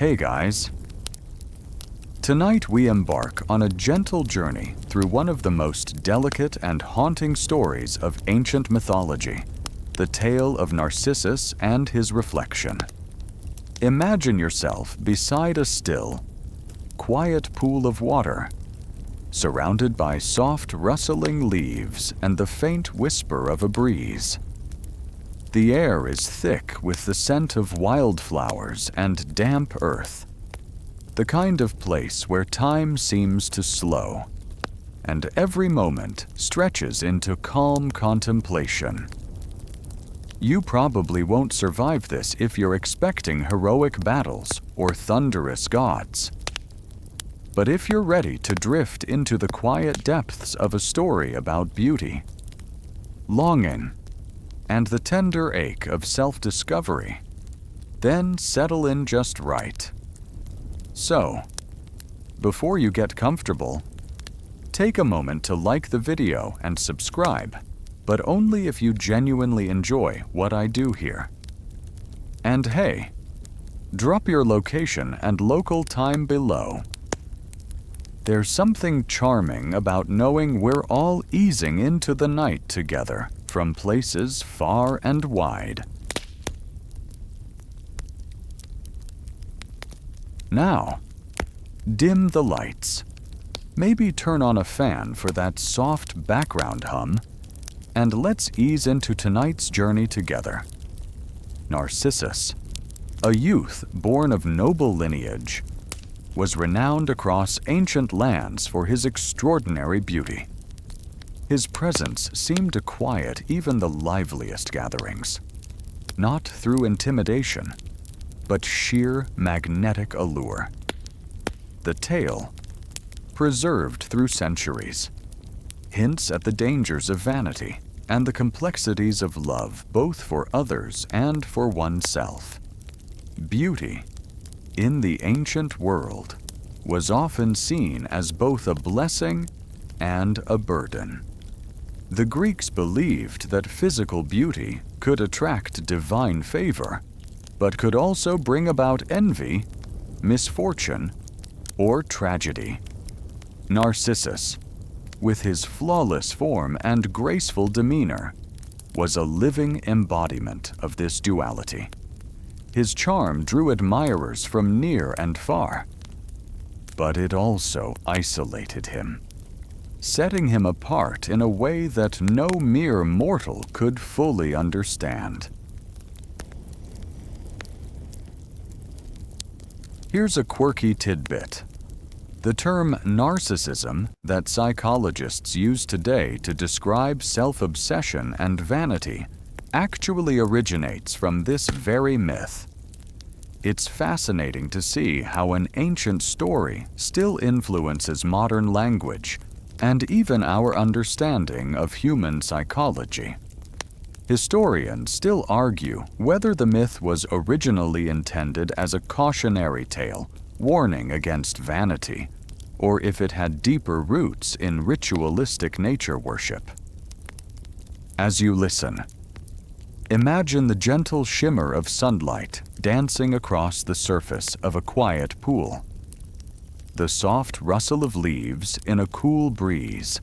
Hey guys! Tonight we embark on a gentle journey through one of the most delicate and haunting stories of ancient mythology, the tale of Narcissus and his reflection. Imagine yourself beside a still, quiet pool of water, surrounded by soft rustling leaves and the faint whisper of a breeze. The air is thick with the scent of wildflowers and damp earth, the kind of place where time seems to slow, and every moment stretches into calm contemplation. You probably won't survive this if you're expecting heroic battles or thunderous gods. But if you're ready to drift into the quiet depths of a story about beauty, longing, and the tender ache of self-discovery, then settle in just right. So, before you get comfortable, take a moment to like the video and subscribe, but only if you genuinely enjoy what I do here. And hey, drop your location and local time below. There's something charming about knowing we're all easing into the night together from places far and wide. Now, dim the lights. Maybe turn on a fan for that soft background hum, and let's ease into tonight's journey together. Narcissus, a youth born of noble lineage, was renowned across ancient lands for his extraordinary beauty. His presence seemed to quiet even the liveliest gatherings, not through intimidation, but sheer magnetic allure. The tale, preserved through centuries, hints at the dangers of vanity and the complexities of love both for others and for oneself. Beauty, in the ancient world, was often seen as both a blessing and a burden. The Greeks believed that physical beauty could attract divine favor, but could also bring about envy, misfortune, or tragedy. Narcissus, with his flawless form and graceful demeanor, was a living embodiment of this duality. His charm drew admirers from near and far, but it also isolated him, setting him apart in a way that no mere mortal could fully understand. Here's a quirky tidbit. The term narcissism that psychologists use today to describe self-obsession and vanity actually originates from this very myth. It's fascinating to see how an ancient story still influences modern language and even our understanding of human psychology. Historians still argue whether the myth was originally intended as a cautionary tale, warning against vanity, or if it had deeper roots in ritualistic nature worship. As you listen, imagine the gentle shimmer of sunlight dancing across the surface of a quiet pool, the soft rustle of leaves in a cool breeze,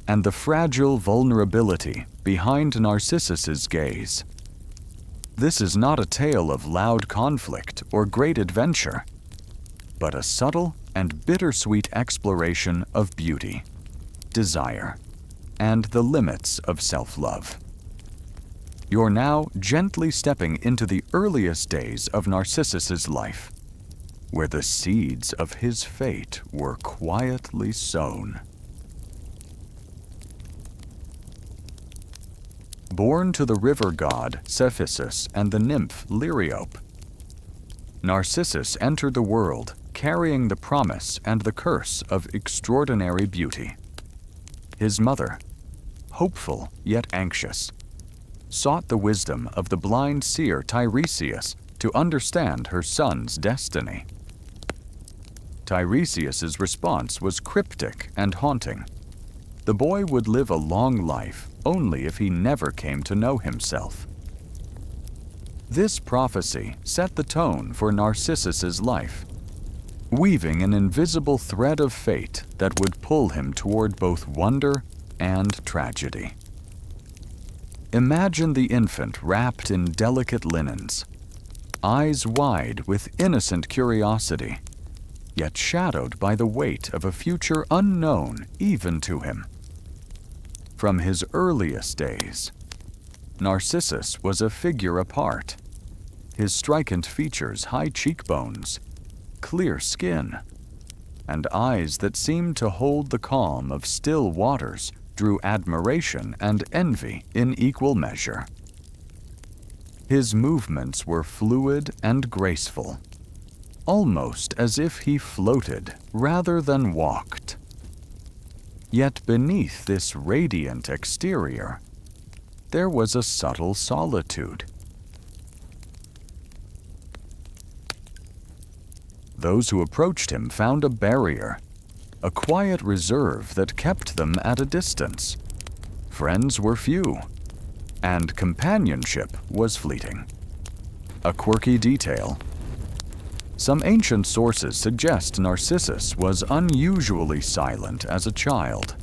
and the fragile vulnerability behind Narcissus's gaze. This is not a tale of loud conflict or great adventure, but a subtle and bittersweet exploration of beauty, desire, and the limits of self-love. You're now gently stepping into the earliest days of Narcissus's life, where the seeds of his fate were quietly sown. Born to the river god Cephissus and the nymph Liriope, Narcissus entered the world carrying the promise and the curse of extraordinary beauty. His mother, hopeful yet anxious, sought the wisdom of the blind seer Tiresias to understand her son's destiny. Tiresias's response was cryptic and haunting. The boy would live a long life only if he never came to know himself. This prophecy set the tone for Narcissus's life, weaving an invisible thread of fate that would pull him toward both wonder and tragedy. Imagine the infant wrapped in delicate linens, eyes wide with innocent curiosity, yet shadowed by the weight of a future unknown even to him. From his earliest days, Narcissus was a figure apart, his strident features high cheekbones, clear skin, and eyes that seemed to hold the calm of still waters drew admiration and envy in equal measure. His movements were fluid and graceful, almost as if he floated rather than walked. Yet beneath this radiant exterior, there was a subtle solitude. Those who approached him found a barrier, a quiet reserve that kept them at a distance. Friends were few, and companionship was fleeting. A quirky detail. Some ancient sources suggest Narcissus was unusually silent as a child,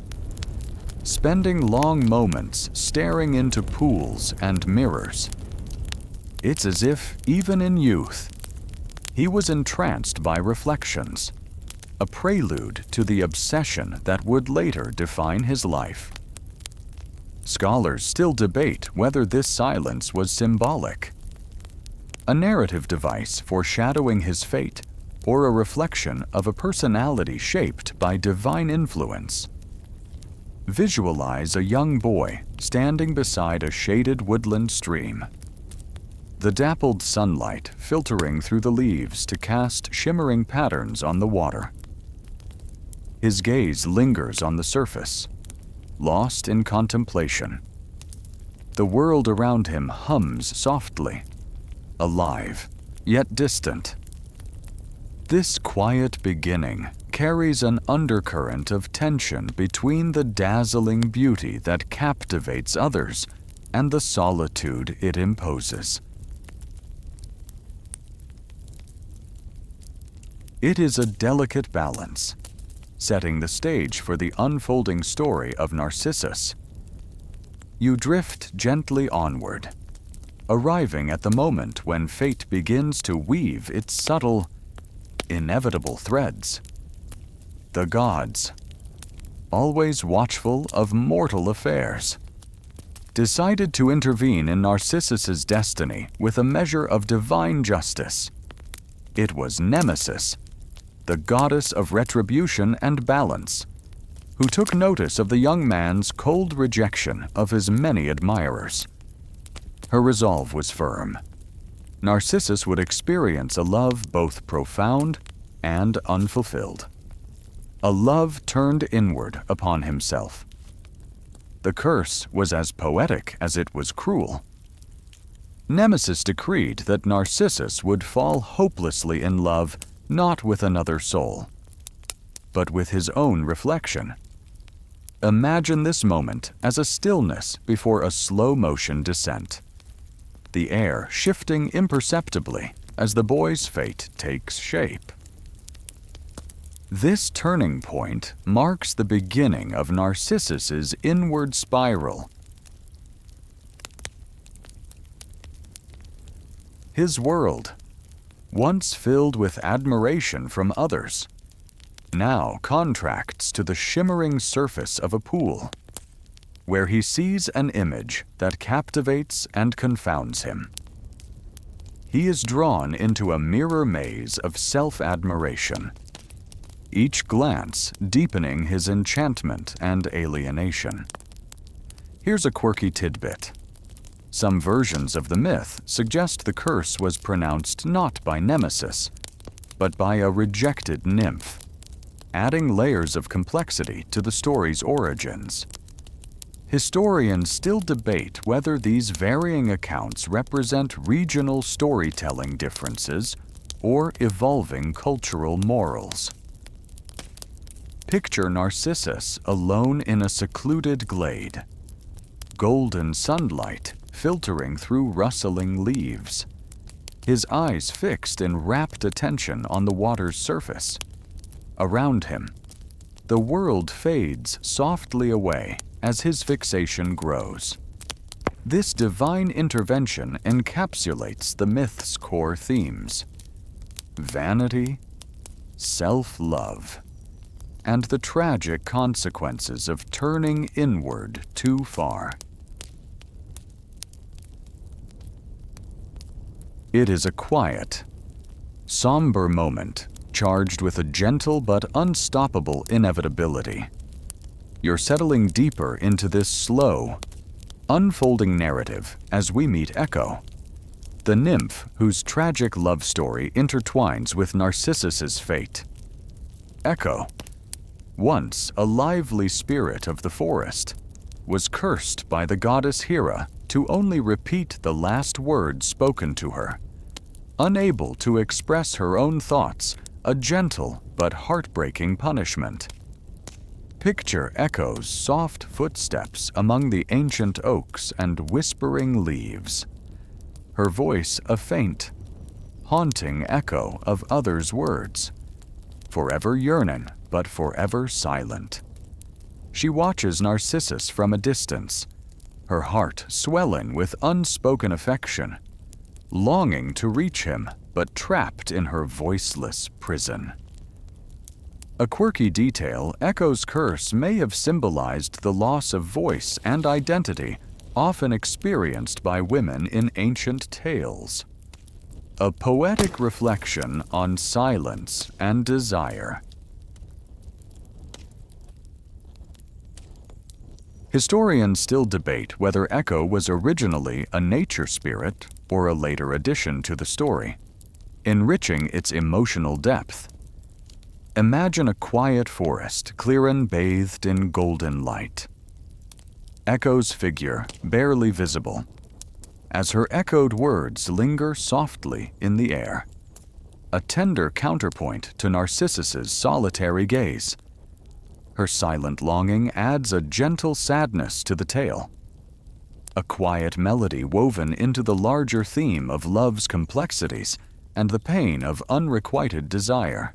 spending long moments staring into pools and mirrors. It's as if, even in youth, he was entranced by reflections, a prelude to the obsession that would later define his life. Scholars still debate whether this silence was symbolic, a narrative device foreshadowing his fate, or a reflection of a personality shaped by divine influence. Visualize a young boy standing beside a shaded woodland stream, the dappled sunlight filtering through the leaves to cast shimmering patterns on the water. His gaze lingers on the surface, lost in contemplation. The world around him hums softly, alive, yet distant. This quiet beginning carries an undercurrent of tension between the dazzling beauty that captivates others and the solitude it imposes. It is a delicate balance, setting the stage for the unfolding story of Narcissus. You drift gently onward, arriving at the moment when fate begins to weave its subtle, inevitable threads. The gods, always watchful of mortal affairs, decided to intervene in Narcissus's destiny with a measure of divine justice. It was Nemesis, the goddess of retribution and balance, who took notice of the young man's cold rejection of his many admirers. Her resolve was firm. Narcissus would experience a love both profound and unfulfilled, a love turned inward upon himself. The curse was as poetic as it was cruel. Nemesis decreed that Narcissus would fall hopelessly in love not with another soul, but with his own reflection. Imagine this moment as a stillness before a slow-motion descent, the air shifting imperceptibly as the boy's fate takes shape. This turning point marks the beginning of Narcissus's inward spiral. His world, once filled with admiration from others, now contracts to the shimmering surface of a pool, where he sees an image that captivates and confounds him. He is drawn into a mirror maze of self-admiration, each glance deepening his enchantment and alienation. Here's a quirky tidbit. Some versions of the myth suggest the curse was pronounced not by Nemesis, but by a rejected nymph, adding layers of complexity to the story's origins. Historians still debate whether these varying accounts represent regional storytelling differences or evolving cultural morals. Picture Narcissus alone in a secluded glade, golden sunlight filtering through rustling leaves, his eyes fixed in rapt attention on the water's surface. Around him, the world fades softly away as his fixation grows. This divine intervention encapsulates the myth's core themes: vanity, self-love, and the tragic consequences of turning inward too far. It is a quiet, somber moment charged with a gentle but unstoppable inevitability. You're settling deeper into this slow, unfolding narrative as we meet Echo, the nymph whose tragic love story intertwines with Narcissus's fate. Echo, once a lively spirit of the forest, was cursed by the goddess Hera to only repeat the last words spoken to her. Unable to express her own thoughts, a gentle but heartbreaking punishment. Picture Echo's soft footsteps among the ancient oaks and whispering leaves. Her voice a faint, haunting echo of others' words, forever yearning but forever silent. She watches Narcissus from a distance, her heart swelling with unspoken affection, longing to reach him but trapped in her voiceless prison. A quirky detail, Echo's curse may have symbolized the loss of voice and identity often experienced by women in ancient tales. A poetic reflection on silence and desire. Historians still debate whether Echo was originally a nature spirit or a later addition to the story, enriching its emotional depth. Imagine a quiet forest, clear and bathed in golden light. Echo's figure barely visible, as her echoed words linger softly in the air. A tender counterpoint to Narcissus's solitary gaze. Her silent longing adds a gentle sadness to the tale. A quiet melody woven into the larger theme of love's complexities and the pain of unrequited desire.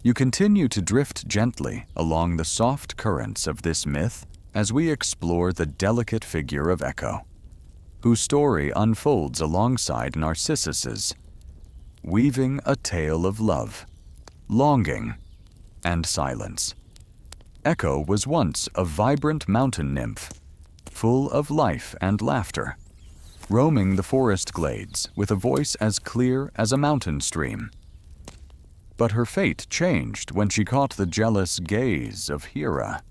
You continue to drift gently along the soft currents of this myth as we explore the delicate figure of Echo, whose story unfolds alongside Narcissus's, weaving a tale of love, longing, and silence. Echo was once a vibrant mountain nymph, full of life and laughter, roaming the forest glades with a voice as clear as a mountain stream. But her fate changed when she caught the jealous gaze of Hera,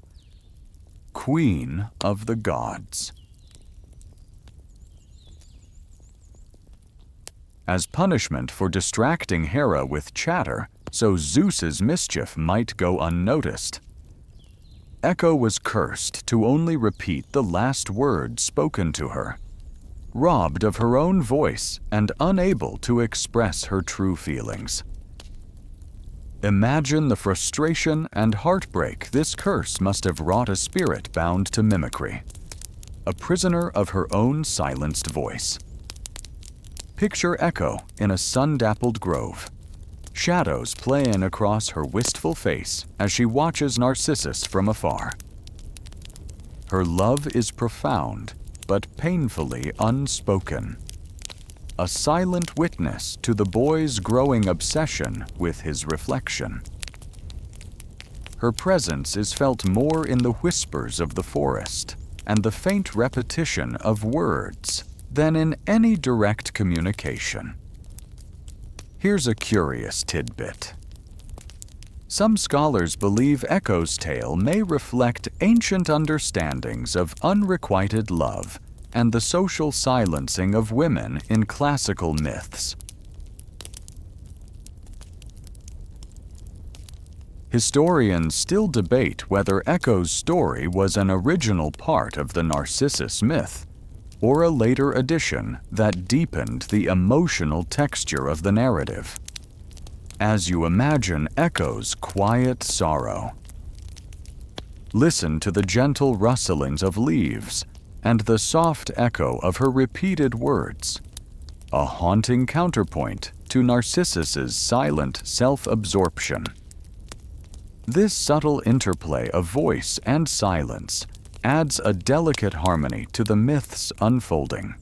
queen of the gods. As punishment for distracting Hera with chatter, so Zeus's mischief might go unnoticed, Echo was cursed to only repeat the last words spoken to her, robbed of her own voice and unable to express her true feelings. Imagine the frustration and heartbreak this curse must have wrought a spirit bound to mimicry, a prisoner of her own silenced voice. Picture Echo in a sun-dappled grove, shadows playing across her wistful face as she watches Narcissus from afar. Her love is profound, but painfully unspoken. A silent witness to the boy's growing obsession with his reflection. Her presence is felt more in the whispers of the forest and the faint repetition of words than in any direct communication. Here's a curious tidbit. Some scholars believe Echo's tale may reflect ancient understandings of unrequited love and the social silencing of women in classical myths. Historians still debate whether Echo's story was an original part of the Narcissus myth, or a later addition that deepened the emotional texture of the narrative. As you imagine Echo's quiet sorrow, listen to the gentle rustlings of leaves and the soft echo of her repeated words. a haunting counterpoint to Narcissus's silent self-absorption. This subtle interplay of voice and silence adds a delicate harmony to the myth's unfolding.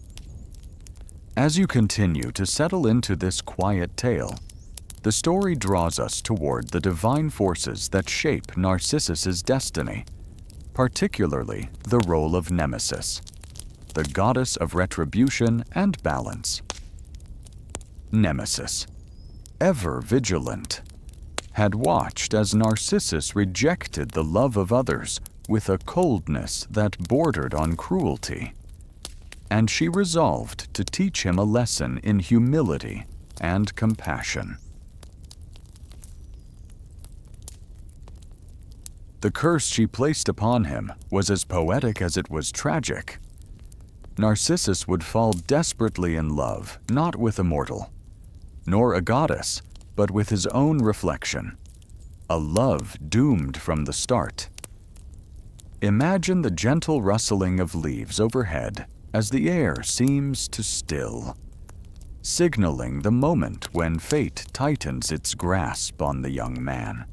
As you continue to settle into this quiet tale, the story draws us toward the divine forces that shape Narcissus's destiny, particularly the role of Nemesis, the goddess of retribution and balance. Nemesis, ever vigilant, had watched as Narcissus rejected the love of others with a coldness that bordered on cruelty, and she resolved to teach him a lesson in humility and compassion. The curse she placed upon him was as poetic as it was tragic. Narcissus would fall desperately in love, not with a mortal, nor a goddess, but with his own reflection, a love doomed from the start. Imagine the gentle rustling of leaves overhead as the air seems to still, signaling the moment when fate tightens its grasp on the young man.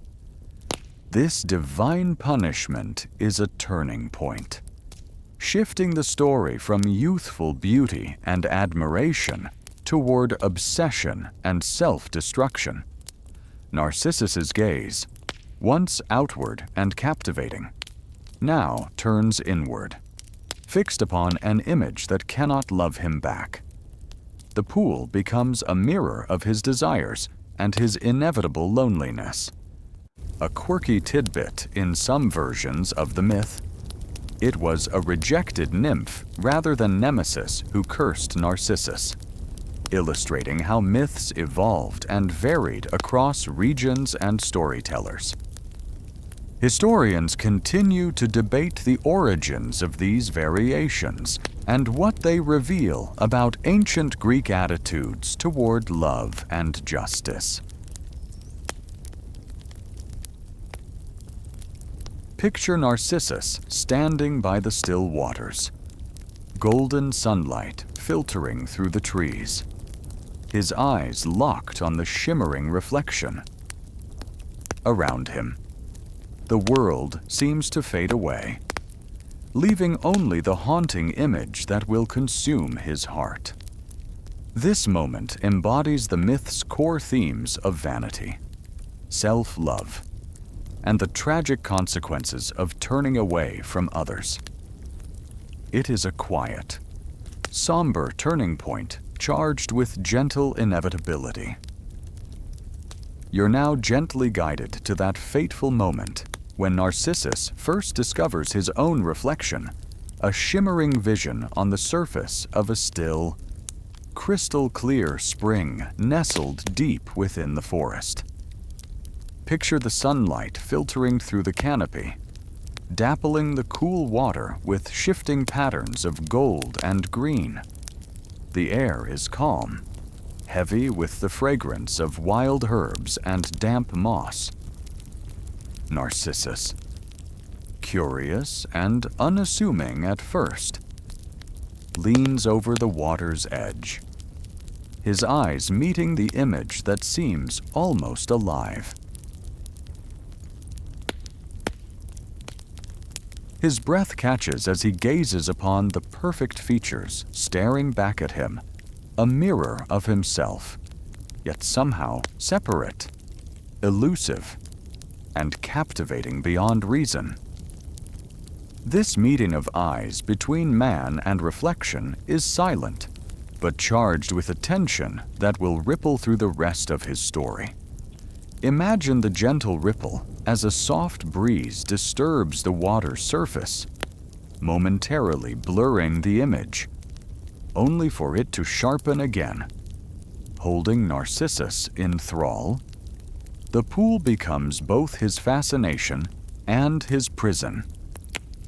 This divine punishment is a turning point, shifting the story from youthful beauty and admiration toward obsession and self-destruction. Narcissus's gaze, once outward and captivating, now turns inward, fixed upon an image that cannot love him back. The pool becomes a mirror of his desires and his inevitable loneliness. A quirky tidbit in some versions of the myth, it was a rejected nymph rather than Nemesis who cursed Narcissus, illustrating how myths evolved and varied across regions and storytellers. Historians continue to debate the origins of these variations and what they reveal about ancient Greek attitudes toward love and justice. Picture Narcissus standing by the still waters, golden sunlight filtering through the trees, his eyes locked on the shimmering reflection. Around him, the world seems to fade away, leaving only the haunting image that will consume his heart. This moment embodies the myth's core themes of vanity, self-love, and the tragic consequences of turning away from others. It is a quiet, somber turning point charged with gentle inevitability. You're now gently guided to that fateful moment when Narcissus first discovers his own reflection, a shimmering vision on the surface of a still, crystal-clear spring nestled deep within the forest. Picture the sunlight filtering through the canopy, dappling the cool water with shifting patterns of gold and green. The air is calm, heavy with the fragrance of wild herbs and damp moss. Narcissus, curious and unassuming at first, leans over the water's edge, his eyes meeting the image that seems almost alive. His breath catches as he gazes upon the perfect features staring back at him, a mirror of himself, yet somehow separate, elusive, and captivating beyond reason. This meeting of eyes between man and reflection is silent, but charged with a tension that will ripple through the rest of his story. Imagine the gentle ripple as a soft breeze disturbs the water's surface, momentarily blurring the image, only for it to sharpen again. Holding Narcissus in thrall, the pool becomes both his fascination and his prison,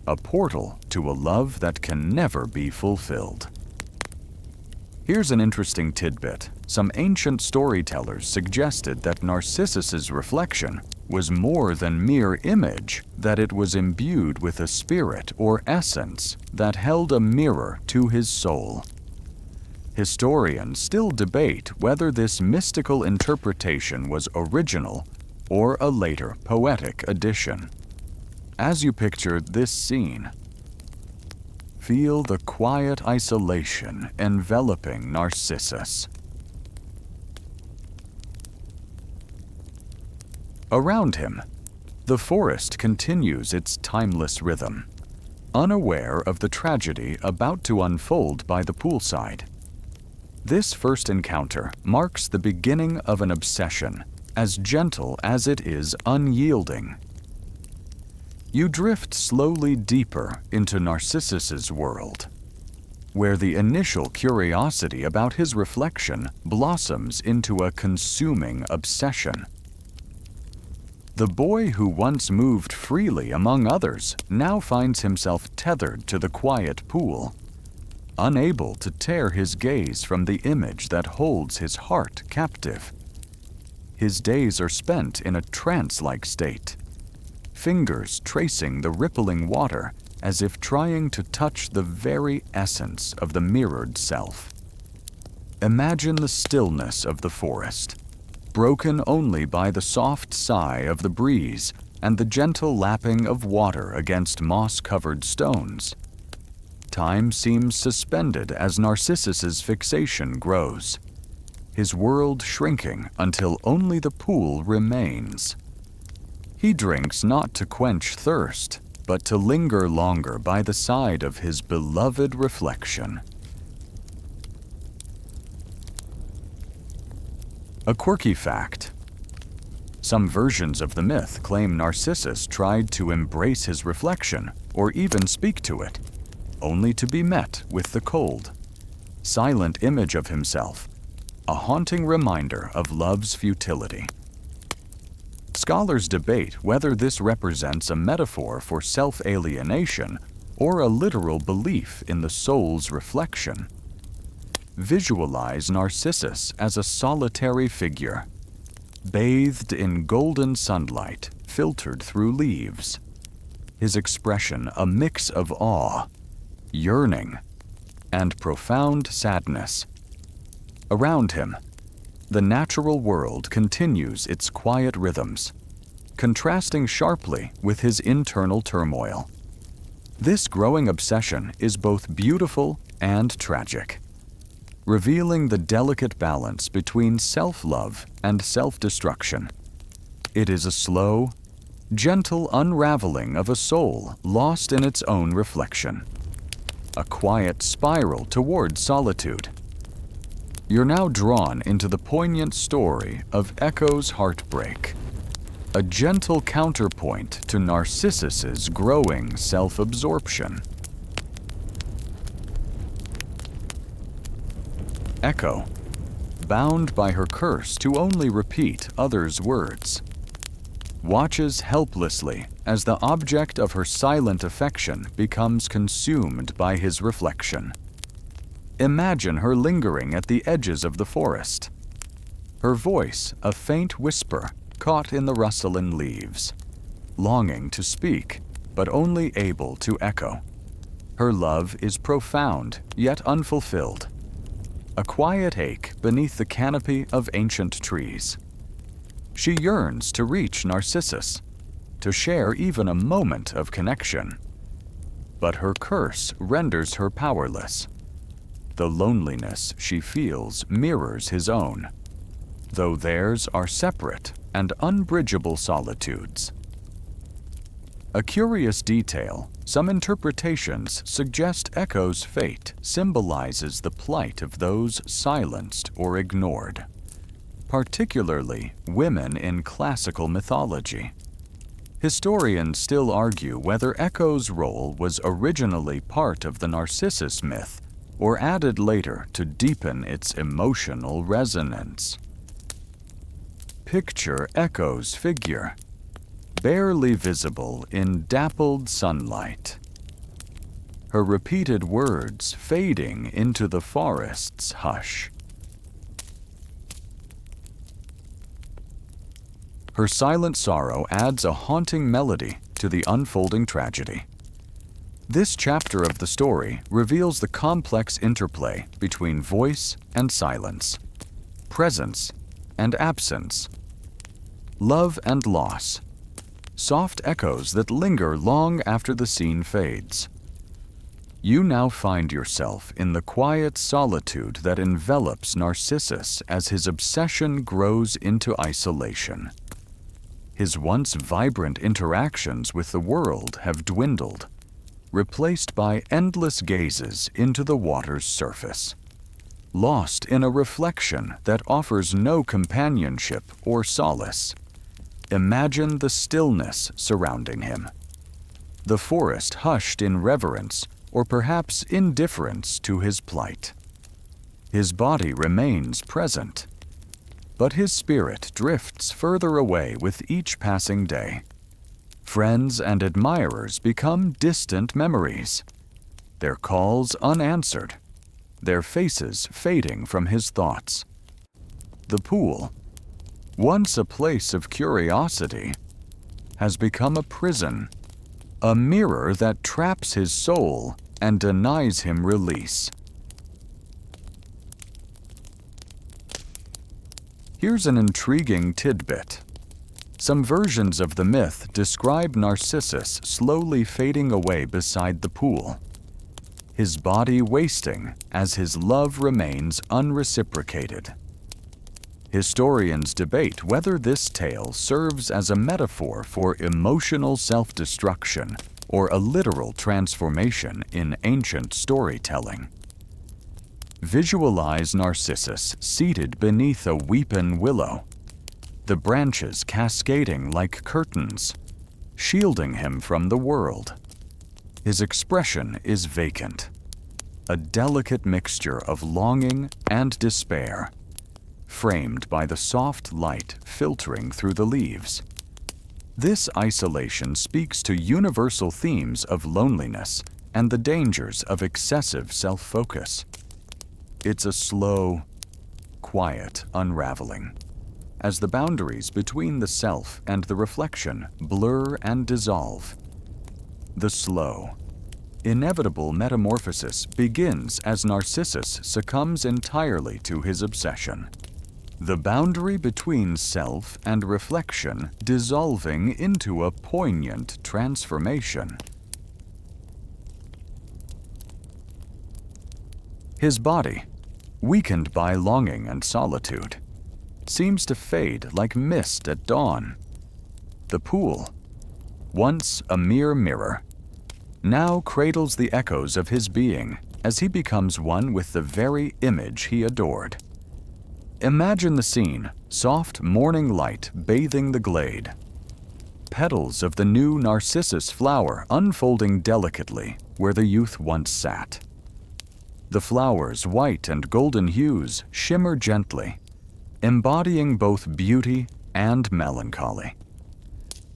a portal to a love that can never be fulfilled. Here's an interesting tidbit. Some ancient storytellers suggested that Narcissus's reflection was more than mere image, that it was imbued with a spirit or essence that held a mirror to his soul. Historians still debate whether this mystical interpretation was original or a later poetic addition. As you picture this scene, feel the quiet isolation enveloping Narcissus. Around him, the forest continues its timeless rhythm, unaware of the tragedy about to unfold by the poolside. This first encounter marks the beginning of an obsession, as gentle as it is unyielding. You drift slowly deeper into Narcissus's world, where the initial curiosity about his reflection blossoms into a consuming obsession. The boy who once moved freely among others now finds himself tethered to the quiet pool, unable to tear his gaze from the image that holds his heart captive. His days are spent in a trance-like state, fingers tracing the rippling water as if trying to touch the very essence of the mirrored self. Imagine the stillness of the forest, broken only by the soft sigh of the breeze and the gentle lapping of water against moss-covered stones. Time seems suspended as Narcissus's fixation grows, his world shrinking until only the pool remains. He drinks not to quench thirst, but to linger longer by the side of his beloved reflection. A quirky fact. Some versions of the myth claim Narcissus tried to embrace his reflection or even speak to it, only to be met with the cold, silent image of himself, a haunting reminder of love's futility. Scholars debate whether this represents a metaphor for self-alienation or a literal belief in the soul's reflection. Visualize Narcissus as a solitary figure, bathed in golden sunlight filtered through leaves, his expression a mix of awe, yearning, and profound sadness. Around him, the natural world continues its quiet rhythms, contrasting sharply with his internal turmoil. This growing obsession is both beautiful and tragic, revealing the delicate balance between self-love and self-destruction. It is a slow, gentle unraveling of a soul lost in its own reflection, a quiet spiral toward solitude. You're now drawn into the poignant story of Echo's heartbreak, a gentle counterpoint to Narcissus's growing self-absorption. Echo, bound by her curse to only repeat others' words, watches helplessly as the object of her silent affection becomes consumed by his reflection. Imagine her lingering at the edges of the forest, her voice a faint whisper caught in the rustle in leaves, longing to speak, but only able to echo. Her love is profound, yet unfulfilled, a quiet ache beneath the canopy of ancient trees. She yearns to reach Narcissus, to share even a moment of connection. But her curse renders her powerless. The loneliness she feels mirrors his own, though theirs are separate and unbridgeable solitudes. A curious detail, some interpretations suggest Echo's fate symbolizes the plight of those silenced or ignored, particularly women in classical mythology. Historians still argue whether Echo's role was originally part of the Narcissus myth or added later to deepen its emotional resonance. Picture Echo's figure, barely visible in dappled sunlight, her repeated words fading into the forest's hush. Her silent sorrow adds a haunting melody to the unfolding tragedy. This chapter of the story reveals the complex interplay between voice and silence, presence and absence, love and loss, soft echoes that linger long after the scene fades. You now find yourself in the quiet solitude that envelops Narcissus as his obsession grows into isolation. His once vibrant interactions with the world have dwindled, replaced by endless gazes into the water's surface, lost in a reflection that offers no companionship or solace. Imagine the stillness surrounding him. The forest hushed in reverence or perhaps indifference to his plight. His body remains present, but his spirit drifts further away with each passing day. Friends and admirers become distant memories, their calls unanswered, their faces fading from his thoughts. The pool, once a place of curiosity, has become a prison, a mirror that traps his soul and denies him release. Here's an intriguing tidbit. Some versions of the myth describe Narcissus slowly fading away beside the pool, his body wasting as his love remains unreciprocated. Historians debate whether this tale serves as a metaphor for emotional self-destruction or a literal transformation in ancient storytelling. Visualize Narcissus seated beneath a weeping willow, the branches cascading like curtains, shielding him from the world. His expression is vacant, a delicate mixture of longing and despair, framed by the soft light filtering through the leaves. This isolation speaks to universal themes of loneliness and the dangers of excessive self-focus. It's a slow, quiet unraveling, as the boundaries between the self and the reflection blur and dissolve. The slow, inevitable metamorphosis begins as Narcissus succumbs entirely to his obsession, the boundary between self and reflection dissolving into a poignant transformation. His body, weakened by longing and solitude, seems to fade like mist at dawn. The pool, once a mere mirror, now cradles the echoes of his being as he becomes one with the very image he adored. Imagine the scene, soft morning light bathing the glade, petals of the new narcissus flower unfolding delicately where the youth once sat. The flower's white and golden hues shimmer gently, embodying both beauty and melancholy.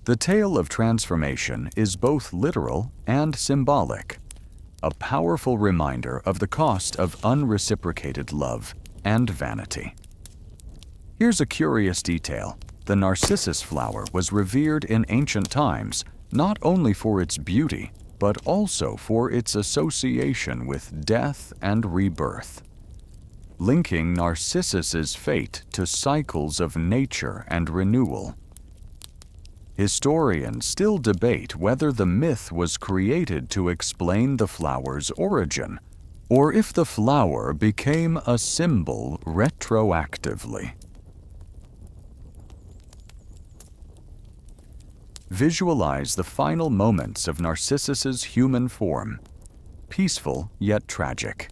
The tale of transformation is both literal and symbolic, a powerful reminder of the cost of unreciprocated love and vanity. Here's a curious detail. The narcissus flower was revered in ancient times not only for its beauty, but also for its association with death and rebirth, linking Narcissus's fate to cycles of nature and renewal. Historians still debate whether the myth was created to explain the flower's origin, or if the flower became a symbol retroactively. Visualize the final moments of Narcissus's human form, peaceful yet tragic,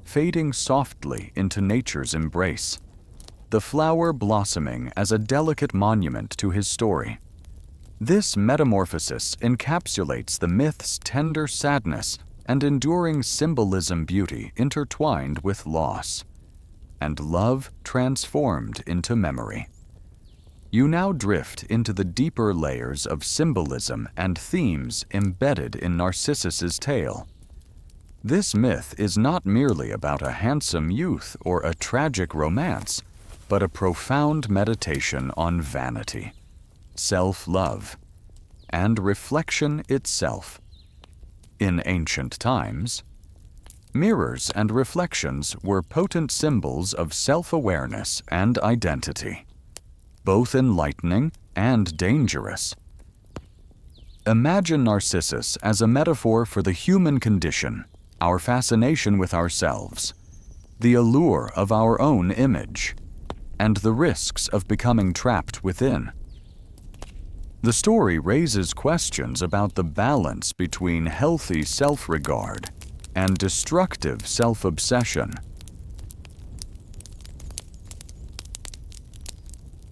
fading softly into nature's embrace, the flower blossoming as a delicate monument to his story. This metamorphosis encapsulates the myth's tender sadness and enduring symbolism, beauty intertwined with loss, and love transformed into memory. You now drift into the deeper layers of symbolism and themes embedded in Narcissus's tale. This myth is not merely about a handsome youth or a tragic romance, but a profound meditation on vanity, self-love, and reflection itself. In ancient times, mirrors and reflections were potent symbols of self-awareness and identity, both enlightening and dangerous. Imagine Narcissus as a metaphor for the human condition, our fascination with ourselves, the allure of our own image, and the risks of becoming trapped within. The story raises questions about the balance between healthy self-regard and destructive self-obsession.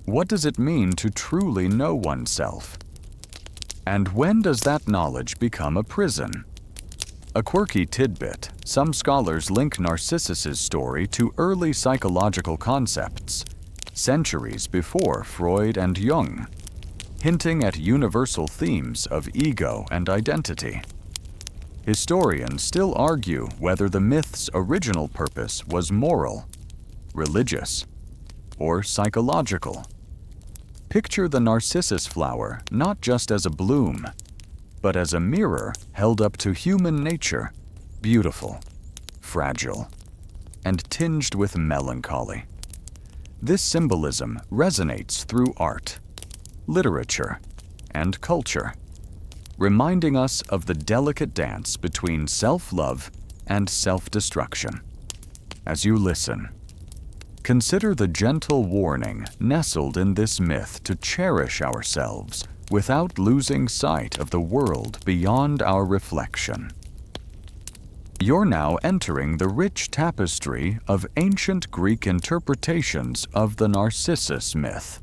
What does it mean to truly know oneself? And when does that knowledge become a prison? A quirky tidbit, some scholars link Narcissus's story to early psychological concepts, centuries before Freud and Jung, hinting at universal themes of ego and identity. Historians still argue whether the myth's original purpose was moral, religious, or psychological. Picture the narcissus flower not just as a bloom, but as a mirror held up to human nature, beautiful, fragile, and tinged with melancholy. This symbolism resonates through art, literature, and culture, reminding us of the delicate dance between self-love and self-destruction. As you listen, consider the gentle warning nestled in this myth to cherish ourselves without losing sight of the world beyond our reflection. You're now entering the rich tapestry of ancient Greek interpretations of the Narcissus myth,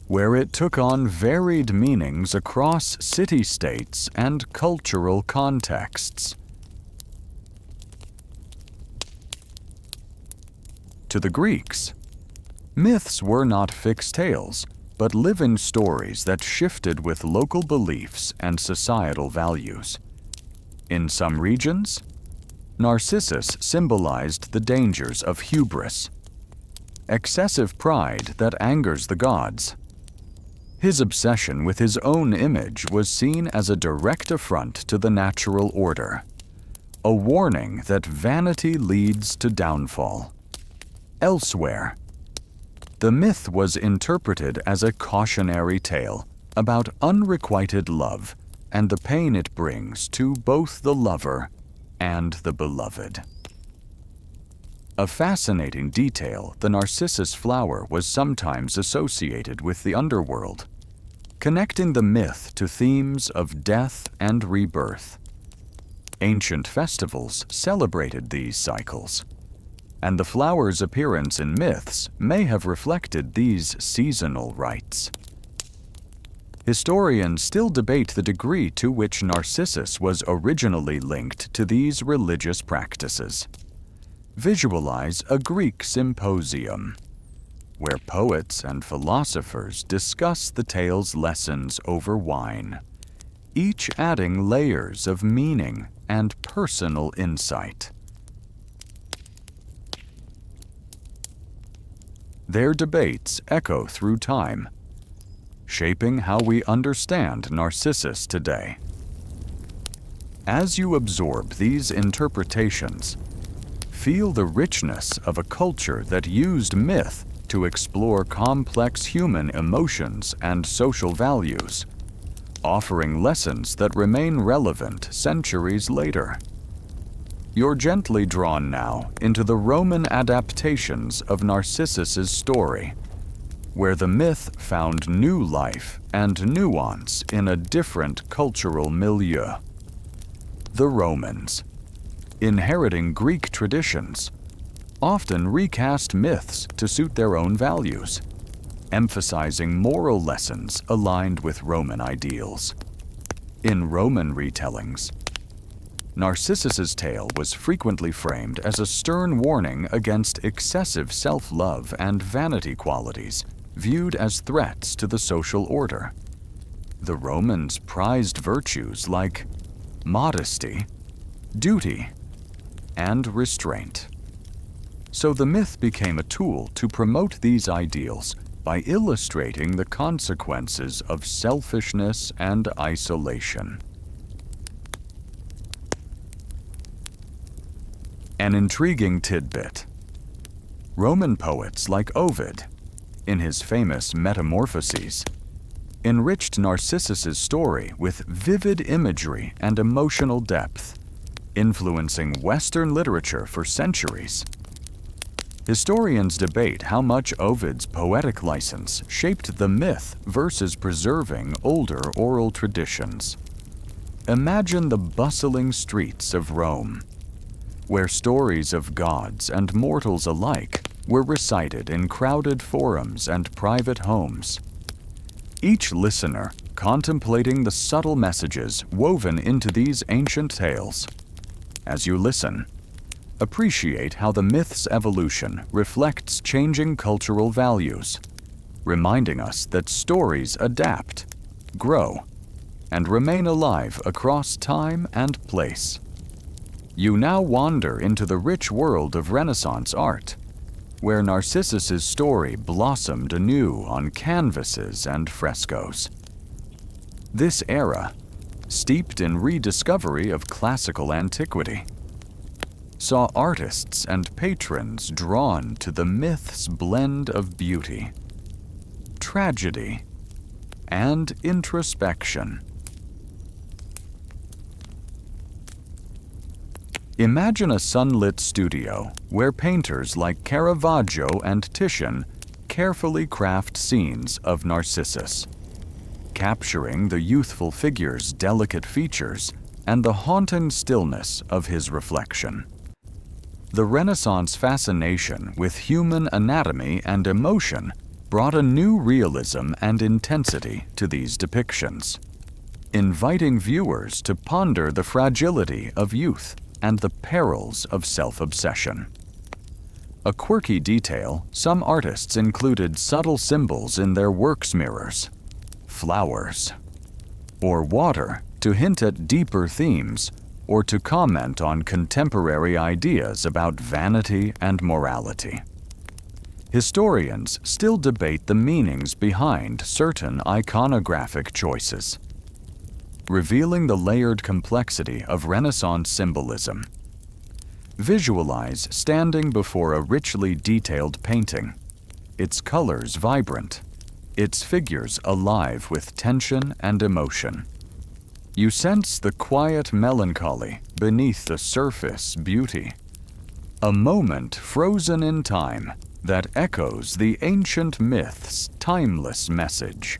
where it took on varied meanings across city-states and cultural contexts. To the Greeks, myths were not fixed tales, but living stories that shifted with local beliefs and societal values. In some regions, Narcissus symbolized the dangers of hubris, excessive pride that angers the gods. His obsession with his own image was seen as a direct affront to the natural order, a warning that vanity leads to downfall. Elsewhere, the myth was interpreted as a cautionary tale about unrequited love and the pain it brings to both the lover and the beloved. A fascinating detail, the narcissus flower was sometimes associated with the underworld, connecting the myth to themes of death and rebirth. Ancient festivals celebrated these cycles, and the flower's appearance in myths may have reflected these seasonal rites. Historians still debate the degree to which Narcissus was originally linked to these religious practices. Visualize a Greek symposium, where poets and philosophers discuss the tale's lessons over wine, each adding layers of meaning and personal insight. Their debates echo through time, shaping how we understand Narcissus today. As you absorb these interpretations, feel the richness of a culture that used myth to explore complex human emotions and social values, offering lessons that remain relevant centuries later. You're gently drawn now into the Roman adaptations of Narcissus's story, where the myth found new life and nuance in a different cultural milieu. The Romans, inheriting Greek traditions, often recast myths to suit their own values, emphasizing moral lessons aligned with Roman ideals. In Roman retellings, Narcissus's tale was frequently framed as a stern warning against excessive self-love and vanity qualities viewed as threats to the social order. The Romans prized virtues like modesty, duty, and restraint. So the myth became a tool to promote these ideals by illustrating the consequences of selfishness and isolation. An intriguing tidbit. Roman poets like Ovid, in his famous Metamorphoses, enriched Narcissus's story with vivid imagery and emotional depth, influencing Western literature for centuries. Historians debate how much Ovid's poetic license shaped the myth versus preserving older oral traditions. Imagine the bustling streets of Rome, where stories of gods and mortals alike were recited in crowded forums and private homes. Each listener contemplating the subtle messages woven into these ancient tales. As you listen, appreciate how the myth's evolution reflects changing cultural values, reminding us that stories adapt, grow, and remain alive across time and place. You now wander into the rich world of Renaissance art, where Narcissus's story blossomed anew on canvases and frescoes. This era, steeped in rediscovery of classical antiquity, saw artists and patrons drawn to the myth's blend of beauty, tragedy, and introspection. Imagine a sunlit studio where painters like Caravaggio and Titian carefully craft scenes of Narcissus, capturing the youthful figure's delicate features and the haunting stillness of his reflection. The Renaissance fascination with human anatomy and emotion brought a new realism and intensity to these depictions, inviting viewers to ponder the fragility of youth and the perils of self-obsession. A quirky detail, some artists included subtle symbols in their works' mirrors, flowers, or water to hint at deeper themes or to comment on contemporary ideas about vanity and morality. Historians still debate the meanings behind certain iconographic choices, revealing the layered complexity of Renaissance symbolism. Visualize standing before a richly detailed painting, its colors vibrant, its figures alive with tension and emotion. You sense the quiet melancholy beneath the surface beauty, a moment frozen in time that echoes the ancient myth's timeless message.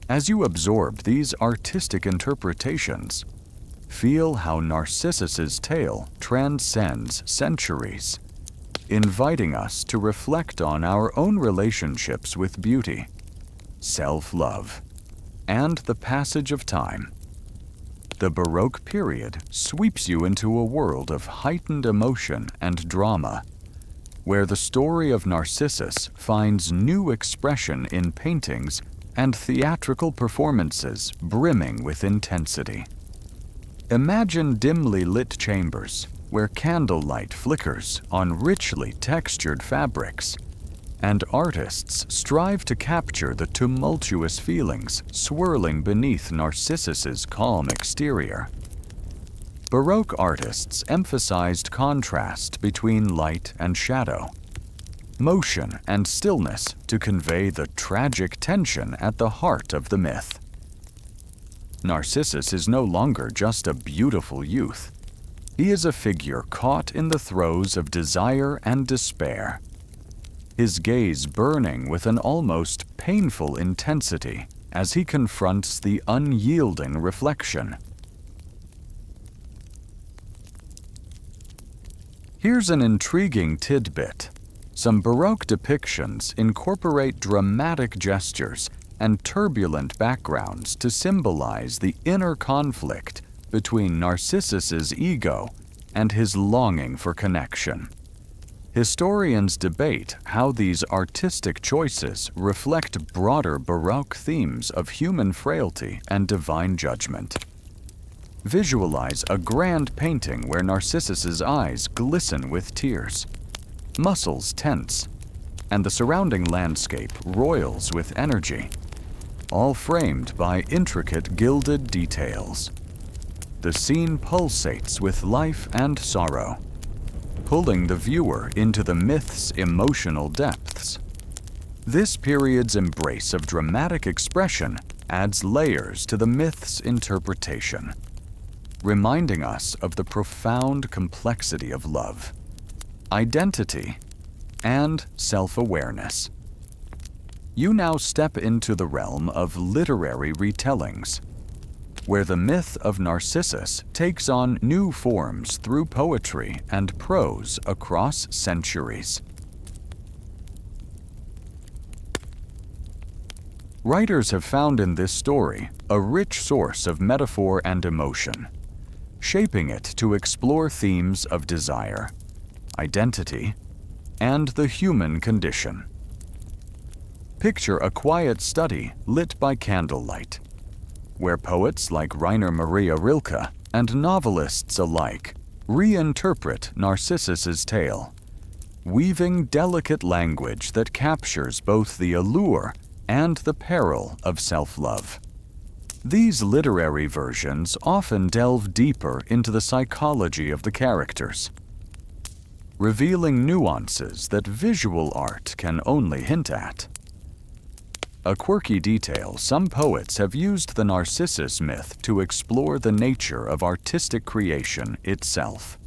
As you absorb these artistic interpretations, feel how Narcissus's tale transcends centuries, inviting us to reflect on our own relationships with beauty, self-love, and the passage of time. The Baroque period sweeps you into a world of heightened emotion and drama, where the story of Narcissus finds new expression in paintings and theatrical performances brimming with intensity. Imagine dimly lit chambers where candlelight flickers on richly textured fabrics, and artists strive to capture the tumultuous feelings swirling beneath Narcissus's calm exterior. Baroque artists emphasized contrast between light and shadow, motion and stillness to convey the tragic tension at the heart of the myth. Narcissus is no longer just a beautiful youth. He is a figure caught in the throes of desire and despair, his gaze burning with an almost painful intensity as he confronts the unyielding reflection. Here's an intriguing tidbit. Some Baroque depictions incorporate dramatic gestures and turbulent backgrounds to symbolize the inner conflict between Narcissus's ego and his longing for connection. Historians debate how these artistic choices reflect broader Baroque themes of human frailty and divine judgment. Visualize a grand painting where Narcissus's eyes glisten with tears, muscles tense, and the surrounding landscape roils with energy, all framed by intricate gilded details. the scene pulsates with life and sorrow, pulling the viewer into the myth's emotional depths. This period's embrace of dramatic expression adds layers to the myth's interpretation, reminding us of the profound complexity of love, identity, and self-awareness. You now step into the realm of literary retellings, where the myth of Narcissus takes on new forms through poetry and prose across centuries. Writers have found in this story a rich source of metaphor and emotion, shaping it to explore themes of desire, identity, and the human condition. Picture a quiet study lit by candlelight, where poets like Rainer Maria Rilke and novelists alike reinterpret Narcissus's tale, weaving delicate language that captures both the allure and the peril of self-love. These literary versions often delve deeper into the psychology of the characters, revealing nuances that visual art can only hint at. A quirky detail: some poets have used the Narcissus myth to explore the nature of artistic creation itself,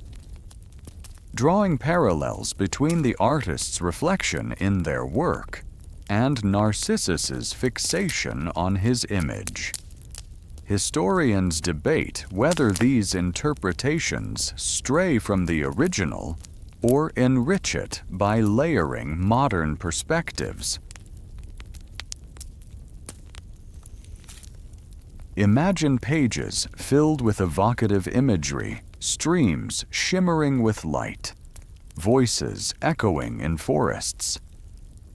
drawing parallels between the artist's reflection in their work and Narcissus's fixation on his image. Historians debate whether these interpretations stray from the original or enrich it by layering modern perspectives. Imagine pages filled with evocative imagery, streams shimmering with light, voices echoing in forests,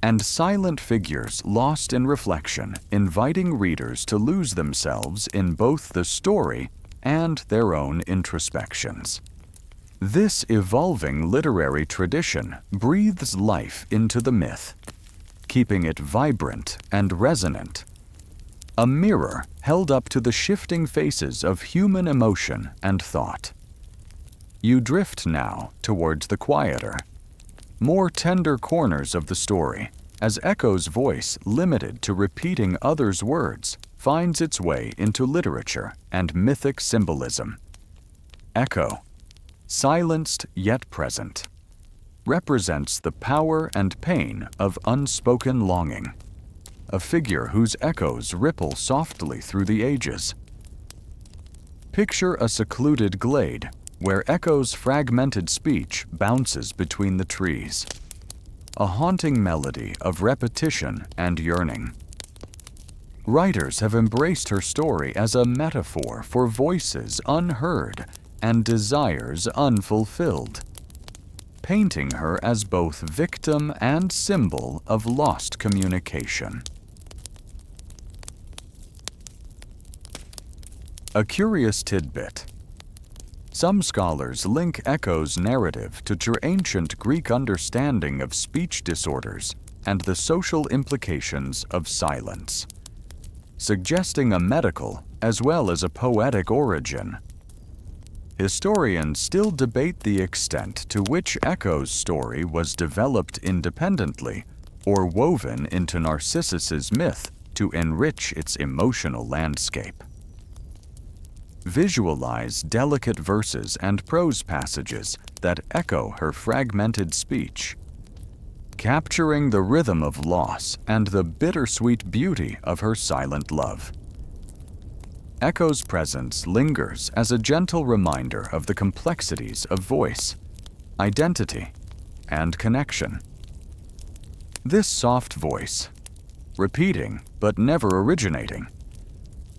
and silent figures lost in reflection, inviting readers to lose themselves in both the story and their own introspections. This evolving literary tradition breathes life into the myth, keeping it vibrant and resonant, a mirror held up to the shifting faces of human emotion and thought. You drift now towards the quieter, more tender corners of the story, as Echo's voice, limited to repeating others' words, finds its way into literature and mythic symbolism. Echo, silenced yet present, represents the power and pain of unspoken longing, a figure whose echoes ripple softly through the ages. Picture a secluded glade where Echo's fragmented speech bounces between the trees, a haunting melody of repetition and yearning. Writers have embraced her story as a metaphor for voices unheard and desires unfulfilled, painting her as both victim and symbol of lost communication. A curious tidbit: some scholars link Echo's narrative to ancient Greek understanding of speech disorders and the social implications of silence, suggesting a medical as well as a poetic origin. Historians still debate the extent to which Echo's story was developed independently or woven into Narcissus's myth to enrich its emotional landscape. Visualize delicate verses and prose passages that echo her fragmented speech, capturing the rhythm of loss and the bittersweet beauty of her silent love. Echo's presence lingers as a gentle reminder of the complexities of voice, identity, and connection. This soft voice, repeating but never originating,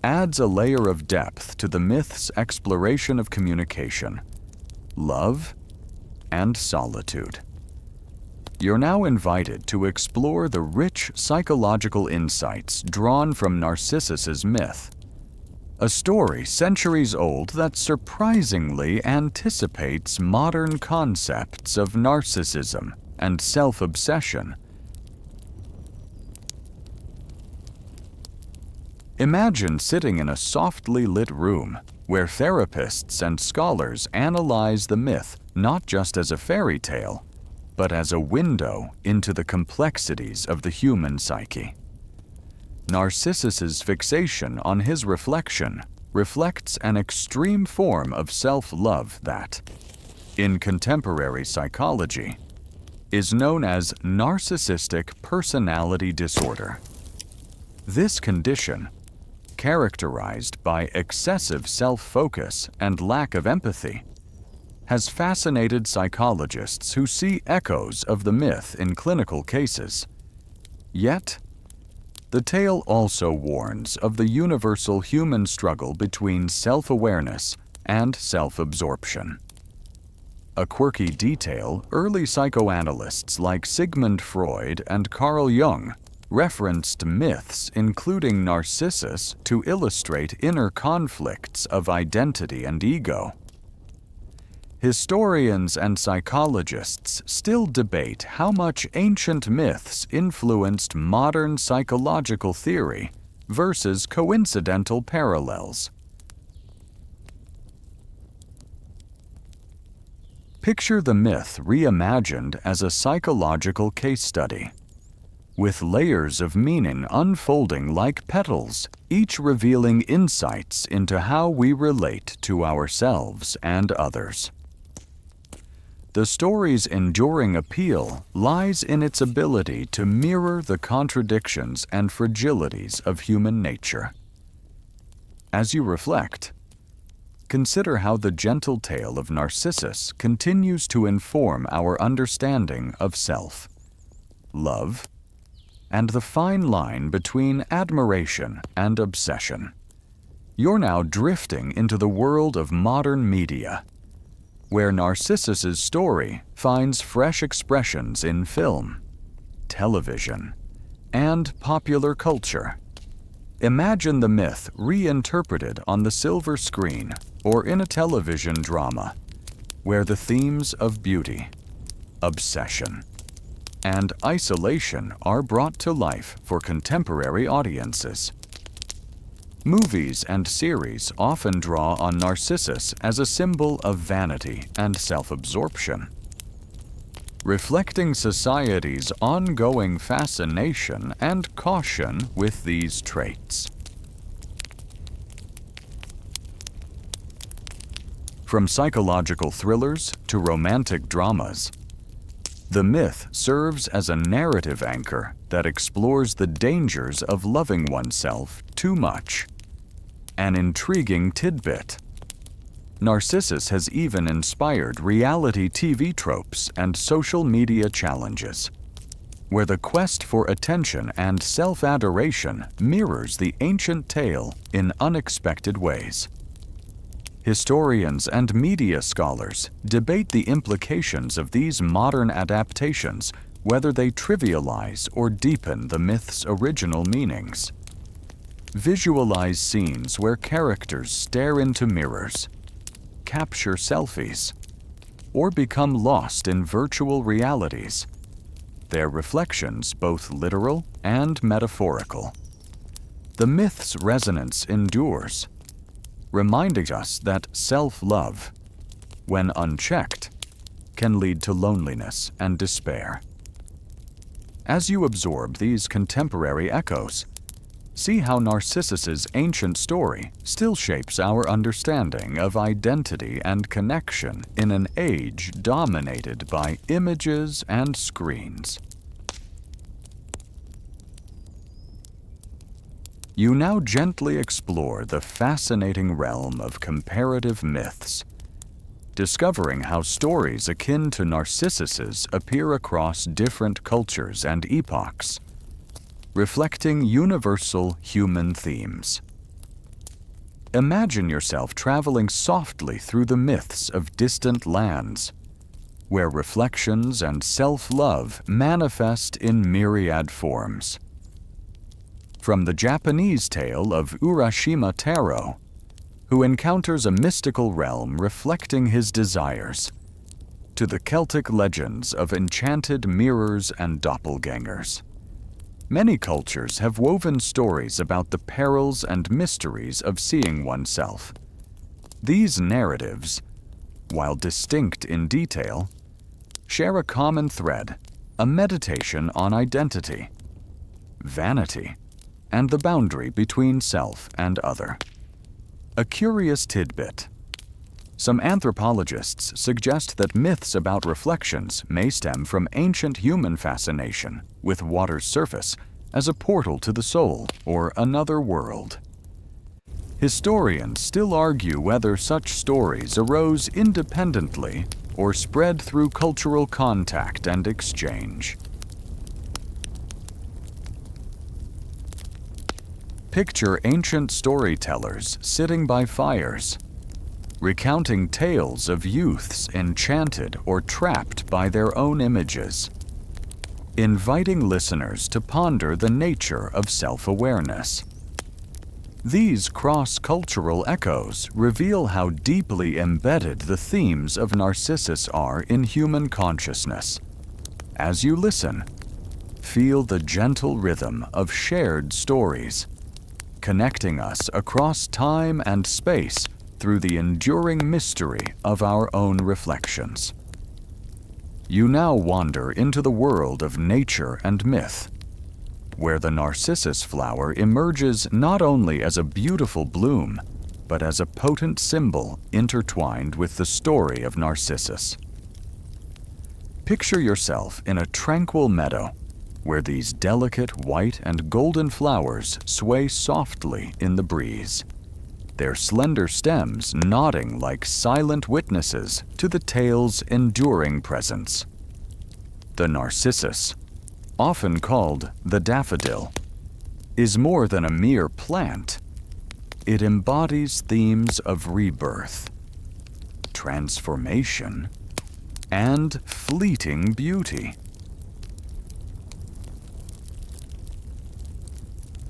adds a layer of depth to the myth's exploration of communication, love, and solitude. You're now invited to explore the rich psychological insights drawn from Narcissus's myth, a story centuries old that surprisingly anticipates modern concepts of narcissism and self-obsession. Imagine sitting in a softly lit room where therapists and scholars analyze the myth not just as a fairy tale, but as a window into the complexities of the human psyche. Narcissus's fixation on his reflection reflects an extreme form of self-love that, in contemporary psychology, is known as narcissistic personality disorder. This condition, characterized by excessive self-focus and lack of empathy, has fascinated psychologists who see echoes of the myth in clinical cases. Yet, the tale also warns of the universal human struggle between self-awareness and self-absorption. A quirky detail early psychoanalysts like Sigmund Freud and Carl Jung referenced myths including Narcissus to illustrate inner conflicts of identity and ego. Historians and psychologists still debate how much ancient myths influenced modern psychological theory versus coincidental parallels. Picture the myth reimagined as a psychological case study, with layers of meaning unfolding like petals, each revealing insights into how we relate to ourselves and others. The story's enduring appeal lies in its ability to mirror the contradictions and fragilities of human nature. As you reflect, consider how the gentle tale of Narcissus continues to inform our understanding of self, love, and the fine line between admiration and obsession. You're now drifting into the world of modern media, where Narcissus's story finds fresh expressions in film, television, and popular culture. Imagine the myth reinterpreted on the silver screen or in a television drama, where the themes of beauty, obsession, and isolation are brought to life for contemporary audiences. Movies and series often draw on Narcissus as a symbol of vanity and self-absorption, reflecting society's ongoing fascination and caution with these traits. From psychological thrillers to romantic dramas, the myth serves as a narrative anchor that explores the dangers of loving oneself too much. An intriguing tidbit: Narcissus has even inspired reality TV tropes and social media challenges, where the quest for attention and self-adoration mirrors the ancient tale in unexpected ways. Historians and media scholars debate the implications of these modern adaptations, whether they trivialize or deepen the myth's original meanings. Visualize scenes where characters stare into mirrors, capture selfies, or become lost in virtual realities, their reflections both literal and metaphorical. The myth's resonance endures, reminding us that self-love, when unchecked, can lead to loneliness and despair. As you absorb these contemporary echoes, see how Narcissus's ancient story still shapes our understanding of identity and connection in an age dominated by images and screens. You now gently explore the fascinating realm of comparative myths, discovering how stories akin to Narcissus's appear across different cultures and epochs, reflecting universal human themes. Imagine yourself traveling softly through the myths of distant lands, where reflections and self-love manifest in myriad forms. From the Japanese tale of Urashima Taro, who encounters a mystical realm reflecting his desires, to the Celtic legends of enchanted mirrors and doppelgangers. Many cultures have woven stories about the perils and mysteries of seeing oneself, These narratives, while distinct in detail, share a common thread, a meditation on identity, vanity, and the boundary between self and other. A curious tidbit. Some anthropologists suggest that myths about reflections may stem from ancient human fascination with water's surface as a portal to the soul or another world. Historians still argue whether such stories arose independently or spread through cultural contact and exchange. Picture ancient storytellers sitting by fires, recounting tales of youths enchanted or trapped by their own images, inviting listeners to ponder the nature of self-awareness. These cross-cultural echoes reveal how deeply embedded the themes of Narcissus are in human consciousness. As you listen, feel the gentle rhythm of shared stories, connecting us across time and space through the enduring mystery of our own reflections. You now wander into the world of nature and myth, where the narcissus flower emerges not only as a beautiful bloom, but as a potent symbol intertwined with the story of Narcissus. Picture yourself in a tranquil meadow, where these delicate white and golden flowers sway softly in the breeze, their slender stems nodding like silent witnesses to the tale's enduring presence. The narcissus, often called the daffodil, is more than a mere plant. It embodies themes of rebirth, transformation, and fleeting beauty.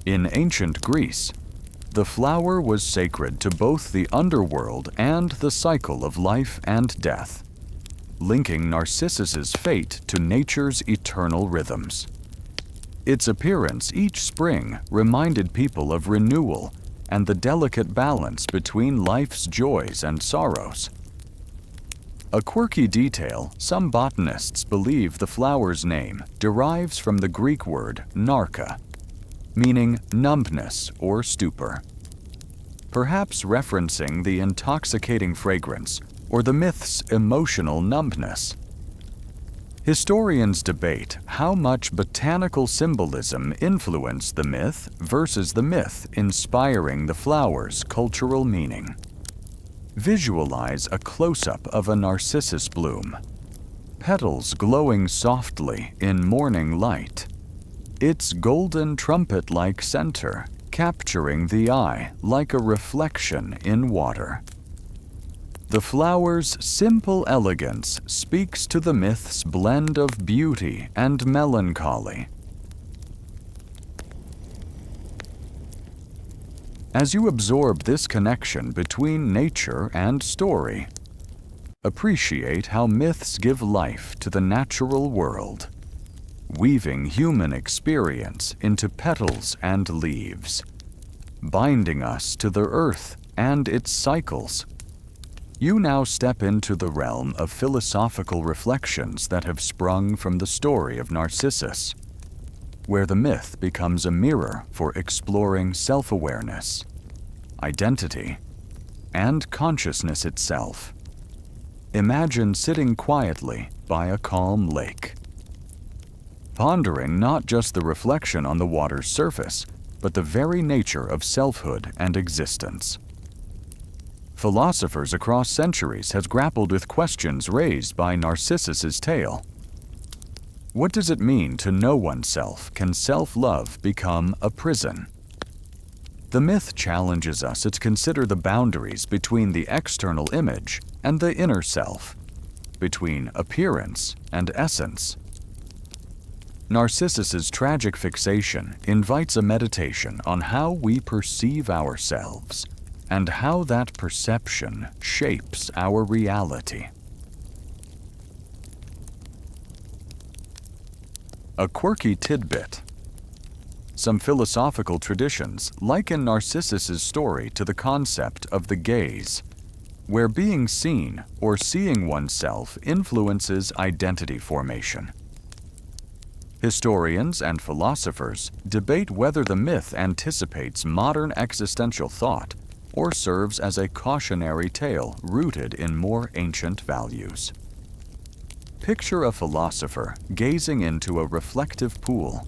In ancient Greece, the flower was sacred to both the underworld and the cycle of life and death, linking Narcissus's fate to nature's eternal rhythms. Its appearance each spring reminded people of renewal and the delicate balance between life's joys and sorrows. A quirky detail, some botanists believe the flower's name derives from the Greek word narca, meaning numbness or stupor, perhaps referencing the intoxicating fragrance or the myth's emotional numbness. Historians debate how much botanical symbolism influenced the myth versus the myth inspiring the flower's cultural meaning. Visualize a close-up of a narcissus bloom, petals glowing softly in morning light, its golden trumpet-like center capturing the eye like a reflection in water. The flower's simple elegance speaks to the myth's blend of beauty and melancholy. As you absorb this connection between nature and story, appreciate how myths give life to the natural world, weaving human experience into petals and leaves, binding us to the earth and its cycles. You now step into the realm of philosophical reflections that have sprung from the story of Narcissus, where the myth becomes a mirror for exploring self-awareness, identity, and consciousness itself. Imagine sitting quietly by a calm lake, pondering not just the reflection on the water's surface, but the very nature of selfhood and existence. Philosophers across centuries have grappled with questions raised by Narcissus's tale. What does it mean to know oneself? Can self-love become a prison? The myth challenges us to consider the boundaries between the external image and the inner self, between appearance and essence. Narcissus's tragic fixation invites a meditation on how we perceive ourselves and how that perception shapes our reality. A quirky tidbit. Some philosophical traditions liken Narcissus's story to the concept of the gaze, where being seen or seeing oneself influences identity formation. Historians and philosophers debate whether the myth anticipates modern existential thought or serves as a cautionary tale rooted in more ancient values. Picture a philosopher gazing into a reflective pool,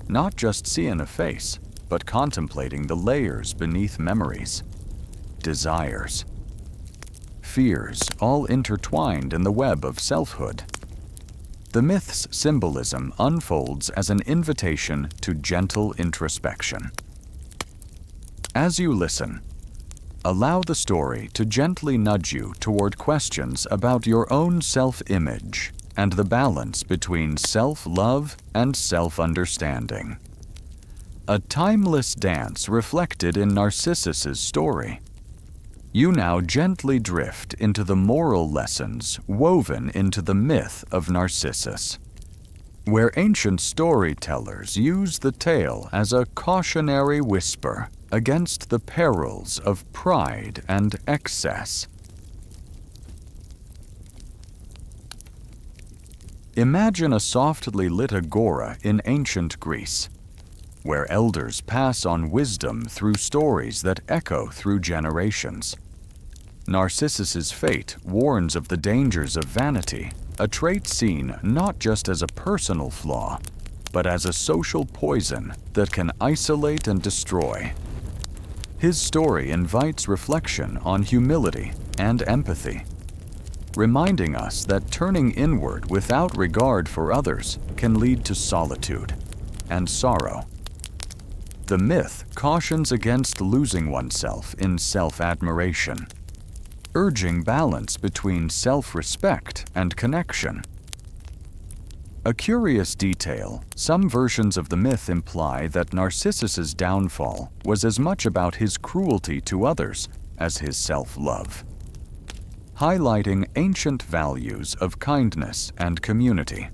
not just seeing a face, but contemplating the layers beneath memories, desires, fears, all intertwined in the web of selfhood. The myth's symbolism unfolds as an invitation to gentle introspection. As you listen, allow the story to gently nudge you toward questions about your own self-image and the balance between self-love and self-understanding. A timeless dance reflected in Narcissus's story. You now gently drift into the moral lessons woven into the myth of Narcissus, where ancient storytellers use the tale as a cautionary whisper against the perils of pride and excess. Imagine a softly lit agora in ancient Greece, where elders pass on wisdom through stories that echo through generations. Narcissus's fate warns of the dangers of vanity, a trait seen not just as a personal flaw, but as a social poison that can isolate and destroy. His story invites reflection on humility and empathy, reminding us that turning inward without regard for others can lead to solitude and sorrow. The myth cautions against losing oneself in self-admiration, urging balance between self-respect and connection. A curious detail, some versions of the myth imply that Narcissus's downfall was as much about his cruelty to others as his self-love, highlighting ancient values of kindness and community.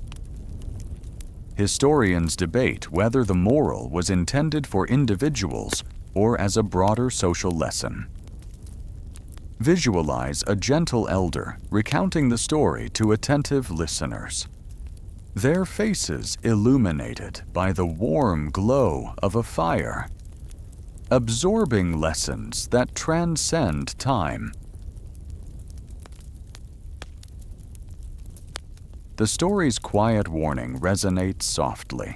Historians debate whether the moral was intended for individuals or as a broader social lesson. Visualize a gentle elder recounting the story to attentive listeners, their faces illuminated by the warm glow of a fire, absorbing lessons that transcend time. The story's quiet warning resonates softly,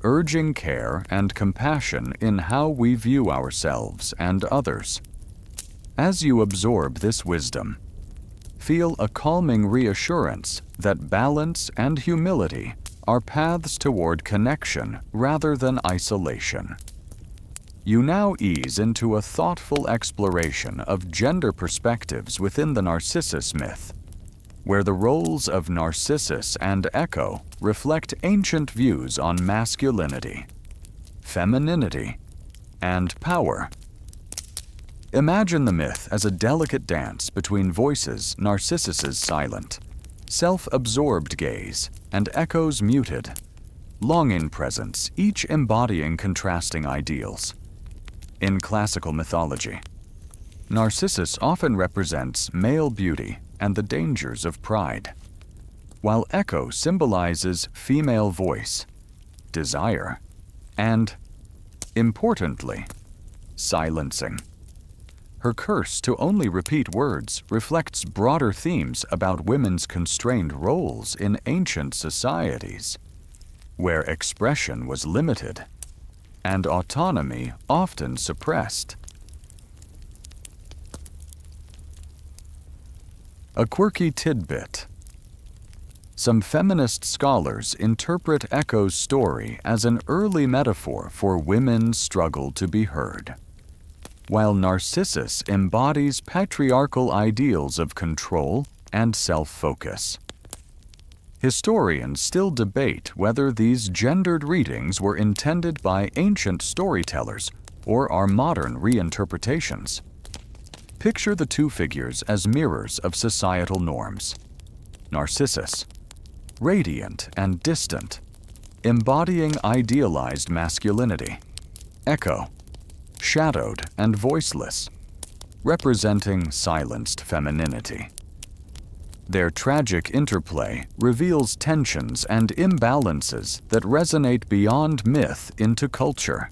urging care and compassion in how we view ourselves and others. As you absorb this wisdom, feel a calming reassurance that balance and humility are paths toward connection rather than isolation. You now ease into a thoughtful exploration of gender perspectives within the Narcissus myth, where the roles of Narcissus and Echo reflect ancient views on masculinity, femininity, and power. Imagine the myth as a delicate dance between voices: Narcissus's silent, self-absorbed gaze, and Echo's muted, longing presence, each embodying contrasting ideals. In classical mythology, Narcissus often represents male beauty and the dangers of pride, while Echo symbolizes female voice, desire, and, importantly, silencing. Her curse to only repeat words reflects broader themes about women's constrained roles in ancient societies, where expression was limited and autonomy often suppressed. A quirky tidbit. Some feminist scholars interpret Echo's story as an early metaphor for women's struggle to be heard, while Narcissus embodies patriarchal ideals of control and self-focus. Historians still debate whether these gendered readings were intended by ancient storytellers or are modern reinterpretations. Picture the two figures as mirrors of societal norms. Narcissus, radiant and distant, embodying idealized masculinity. Echo, shadowed and voiceless, representing silenced femininity. Their tragic interplay reveals tensions and imbalances that resonate beyond myth into culture.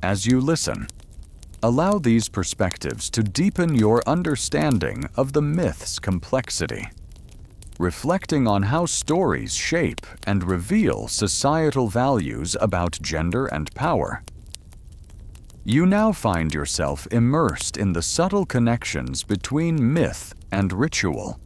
As you listen, allow these perspectives to deepen your understanding of the myth's complexity, reflecting on how stories shape and reveal societal values about gender and power. You now find yourself immersed in the subtle connections between myth and ritual,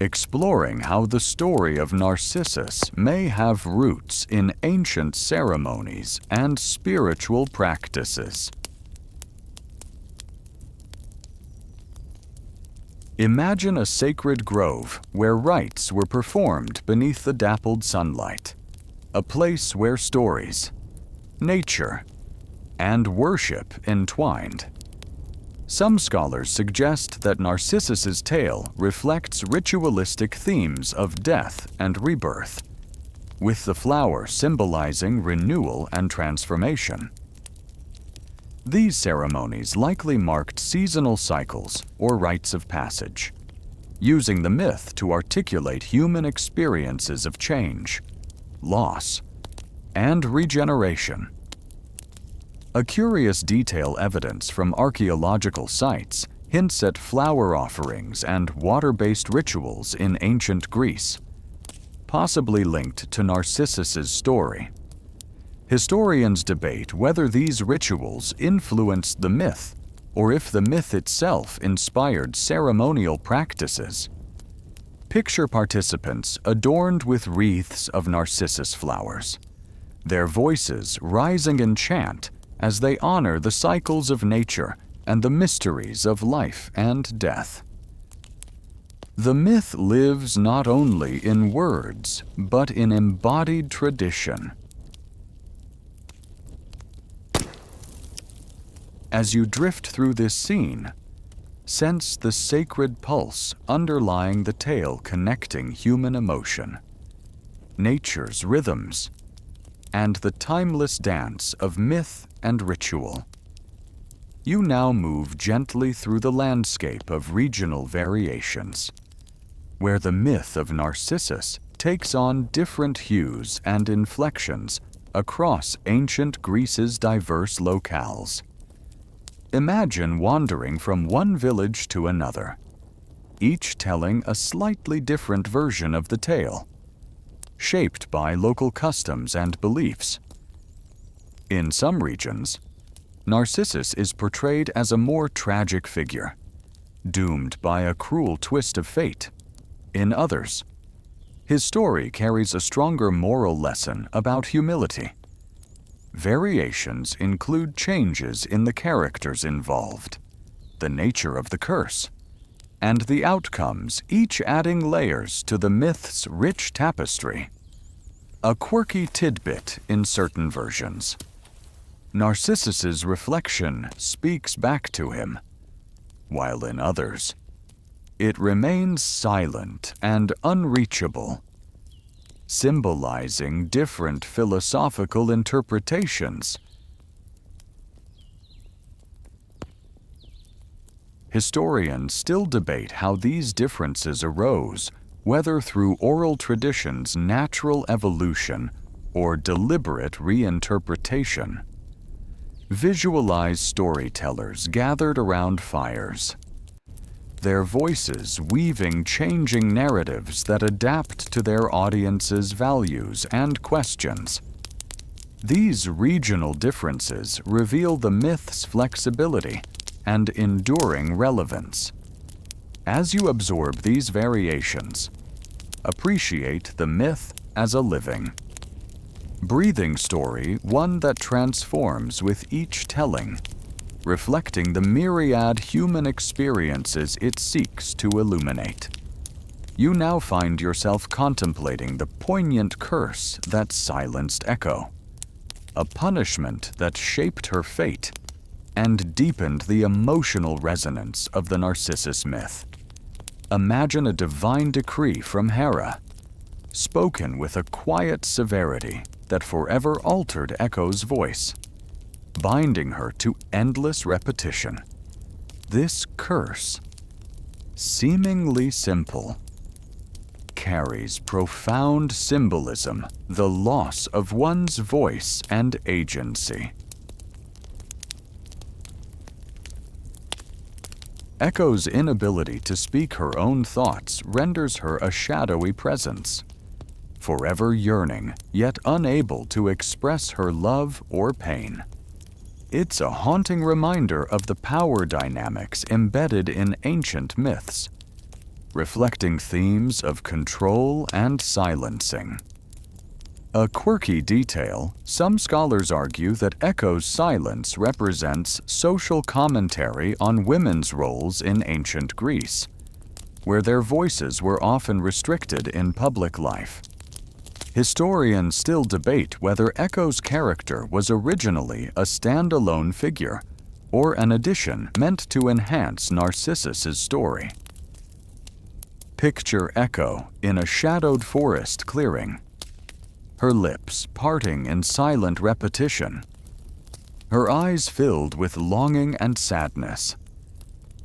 exploring how the story of Narcissus may have roots in ancient ceremonies and spiritual practices. Imagine a sacred grove where rites were performed beneath the dappled sunlight, a place where stories, nature, and worship entwined. Some scholars suggest that Narcissus's tale reflects ritualistic themes of death and rebirth, with the flower symbolizing renewal and transformation. These ceremonies likely marked seasonal cycles or rites of passage, using the myth to articulate human experiences of change, loss, and regeneration. A curious detail evidence from archaeological sites hints at flower offerings and water-based rituals in ancient Greece, possibly linked to Narcissus's story. Historians debate whether these rituals influenced the myth or if the myth itself inspired ceremonial practices. Picture participants adorned with wreaths of narcissus flowers, their voices rising in chant as they honor the cycles of nature and the mysteries of life and death. The myth lives not only in words, but in embodied tradition. As you drift through this scene, sense the sacred pulse underlying the tale connecting human emotion, nature's rhythms, and the timeless dance of myth and ritual. You now move gently through the landscape of regional variations, where the myth of Narcissus takes on different hues and inflections across ancient Greece's diverse locales. Imagine wandering from one village to another, each telling a slightly different version of the tale, shaped by local customs and beliefs. In some regions, Narcissus is portrayed as a more tragic figure, doomed by a cruel twist of fate. In others, his story carries a stronger moral lesson about humility. Variations include changes in the characters involved, the nature of the curse, and the outcomes, each adding layers to the myth's rich tapestry. A quirky tidbit in certain versions. Narcissus's reflection speaks back to him, while in others, it remains silent and unreachable, symbolizing different philosophical interpretations. Historians still debate how these differences arose, whether through oral tradition's natural evolution or deliberate reinterpretation. Visualize storytellers gathered around fires, their voices weaving changing narratives that adapt to their audience's values and questions. These regional differences reveal the myth's flexibility and enduring relevance. As you absorb these variations, appreciate the myth as a living, breathing story, one that transforms with each telling, reflecting the myriad human experiences it seeks to illuminate. You now find yourself contemplating the poignant curse that silenced Echo, a punishment that shaped her fate and deepened the emotional resonance of the Narcissus myth. Imagine a divine decree from Hera, spoken with a quiet severity that forever altered Echo's voice, binding her to endless repetition. This curse, seemingly simple, carries profound symbolism, the loss of one's voice and agency. Echo's inability to speak her own thoughts renders her a shadowy presence, forever yearning, yet unable to express her love or pain. It's a haunting reminder of the power dynamics embedded in ancient myths, reflecting themes of control and silencing. A quirky detail, some scholars argue that Echo's silence represents social commentary on women's roles in ancient Greece, where their voices were often restricted in public life. Historians still debate whether Echo's character was originally a standalone figure or an addition meant to enhance Narcissus's story. Picture Echo in a shadowed forest clearing, her lips parting in silent repetition, her eyes filled with longing and sadness.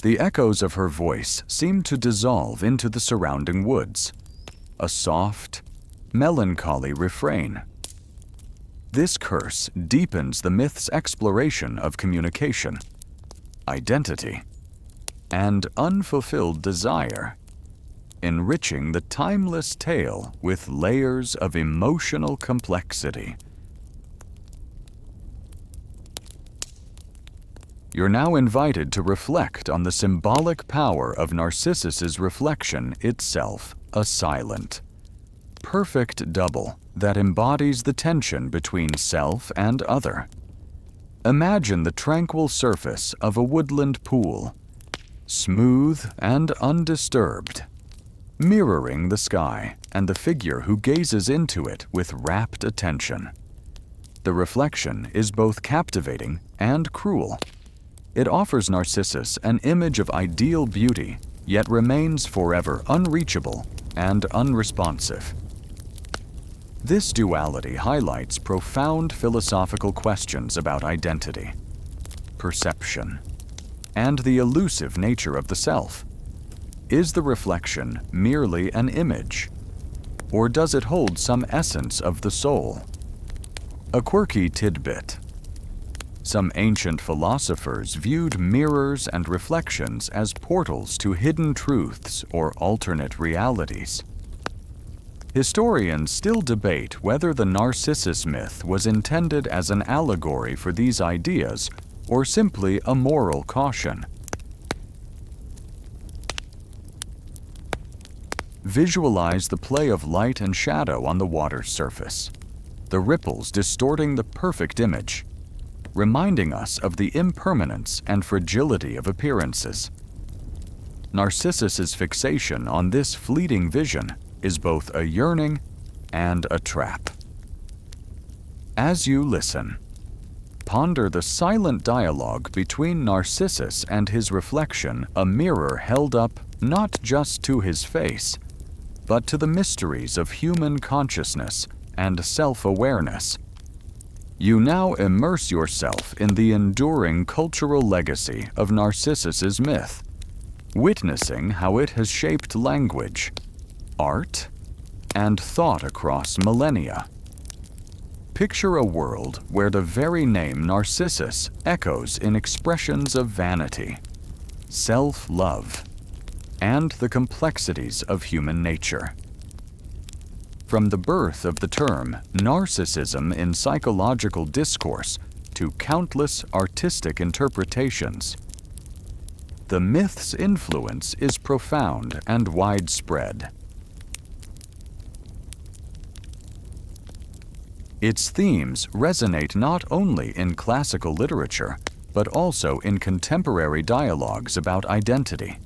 The echoes of her voice seem to dissolve into the surrounding woods, a soft, melancholy refrain. This curse deepens the myth's exploration of communication, identity, and unfulfilled desire, enriching the timeless tale with layers of emotional complexity. You're now invited to reflect on the symbolic power of Narcissus's reflection itself, a silent, perfect double that embodies the tension between self and other. Imagine the tranquil surface of a woodland pool, smooth and undisturbed, mirroring the sky and the figure who gazes into it with rapt attention. The reflection is both captivating and cruel. It offers Narcissus an image of ideal beauty, yet remains forever unreachable and unresponsive. This duality highlights profound philosophical questions about identity, perception, and the elusive nature of the self. Is the reflection merely an image, or does it hold some essence of the soul? A quirky tidbit. Some ancient philosophers viewed mirrors and reflections as portals to hidden truths or alternate realities. Historians still debate whether the Narcissus myth was intended as an allegory for these ideas or simply a moral caution. Visualize the play of light and shadow on the water's surface, the ripples distorting the perfect image, reminding us of the impermanence and fragility of appearances. Narcissus's fixation on this fleeting vision is both a yearning and a trap. As you listen, ponder the silent dialogue between Narcissus and his reflection, a mirror held up not just to his face, but to the mysteries of human consciousness and self-awareness. You now immerse yourself in the enduring cultural legacy of Narcissus's myth, witnessing how it has shaped language, art, and thought across millennia. Picture a world where the very name Narcissus echoes in expressions of vanity, self-love, and the complexities of human nature. From the birth of the term narcissism in psychological discourse to countless artistic interpretations, the myth's influence is profound and widespread. Its themes resonate not only in classical literature, but also in contemporary dialogues about identity,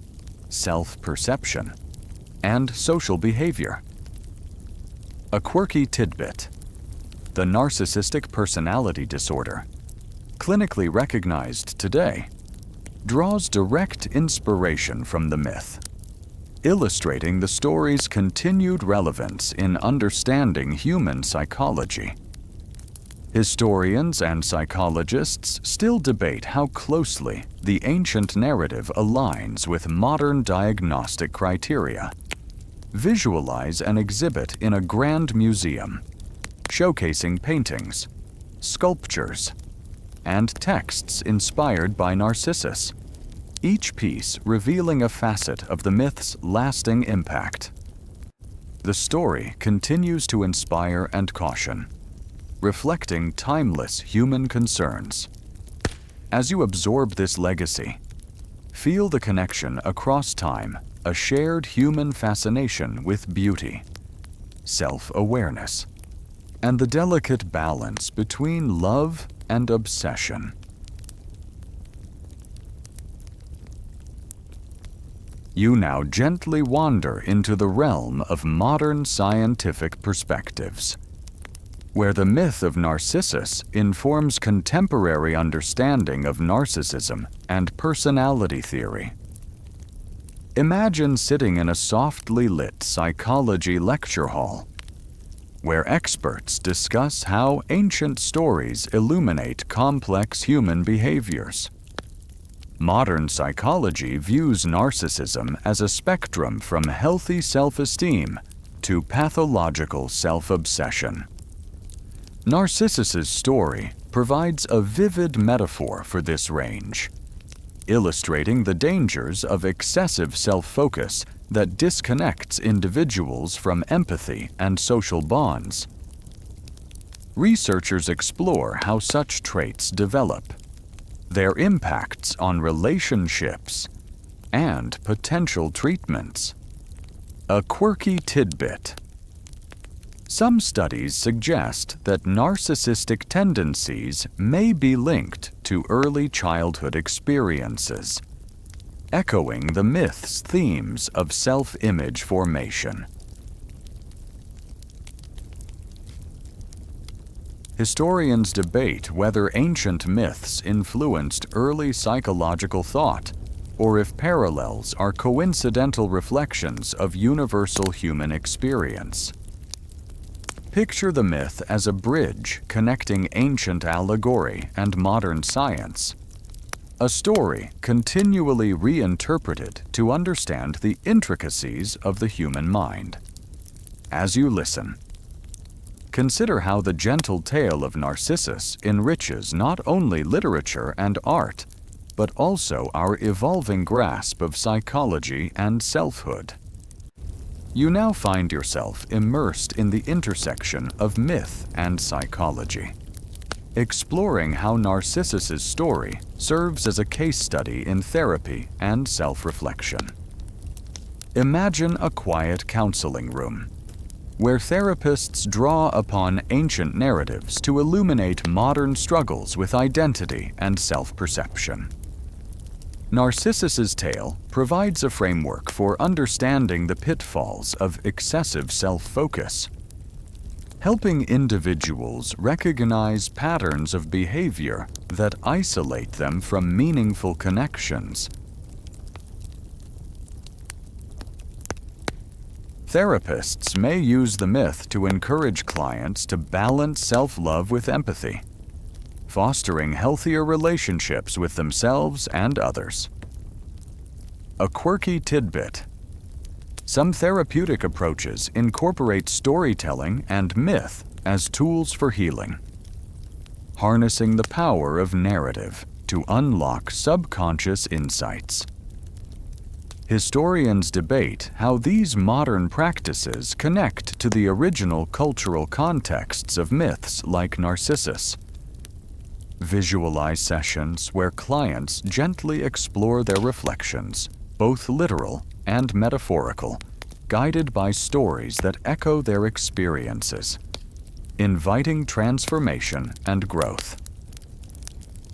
self-perception, and social behavior. A quirky tidbit. The narcissistic personality disorder, clinically recognized today, draws direct inspiration from the myth, illustrating the story's continued relevance in understanding human psychology. Historians and psychologists still debate how closely the ancient narrative aligns with modern diagnostic criteria. Visualize an exhibit in a grand museum, showcasing paintings, sculptures, and texts inspired by Narcissus, each piece revealing a facet of the myth's lasting impact. The story continues to inspire and caution, reflecting timeless human concerns. As you absorb this legacy, feel the connection across time, a shared human fascination with beauty, self-awareness, and the delicate balance between love and obsession. You now gently wander into the realm of modern scientific perspectives, where the myth of Narcissus informs contemporary understanding of narcissism and personality theory. Imagine sitting in a softly lit psychology lecture hall, where experts discuss how ancient stories illuminate complex human behaviors. Modern psychology views narcissism as a spectrum from healthy self-esteem to pathological self-obsession. Narcissus's story provides a vivid metaphor for this range, illustrating the dangers of excessive self-focus that disconnects individuals from empathy and social bonds. Researchers explore how such traits develop, their impacts on relationships, and potential treatments. A quirky tidbit. Some studies suggest that narcissistic tendencies may be linked to early childhood experiences, echoing the myth's themes of self-image formation. Historians debate whether ancient myths influenced early psychological thought, or if parallels are coincidental reflections of universal human experience. Picture the myth as a bridge connecting ancient allegory and modern science, a story continually reinterpreted to understand the intricacies of the human mind. As you listen, consider how the gentle tale of Narcissus enriches not only literature and art, but also our evolving grasp of psychology and selfhood. You now find yourself immersed in the intersection of myth and psychology, exploring how Narcissus's story serves as a case study in therapy and self-reflection. Imagine a quiet counseling room, where therapists draw upon ancient narratives to illuminate modern struggles with identity and self-perception. Narcissus's tale provides a framework for understanding the pitfalls of excessive self-focus, helping individuals recognize patterns of behavior that isolate them from meaningful connections. Therapists may use the myth to encourage clients to balance self-love with empathy, fostering healthier relationships with themselves and others. A quirky tidbit. Some therapeutic approaches incorporate storytelling and myth as tools for healing, harnessing the power of narrative to unlock subconscious insights. Historians debate how these modern practices connect to the original cultural contexts of myths like Narcissus. Visualize sessions where clients gently explore their reflections, both literal and metaphorical, guided by stories that echo their experiences, inviting transformation and growth.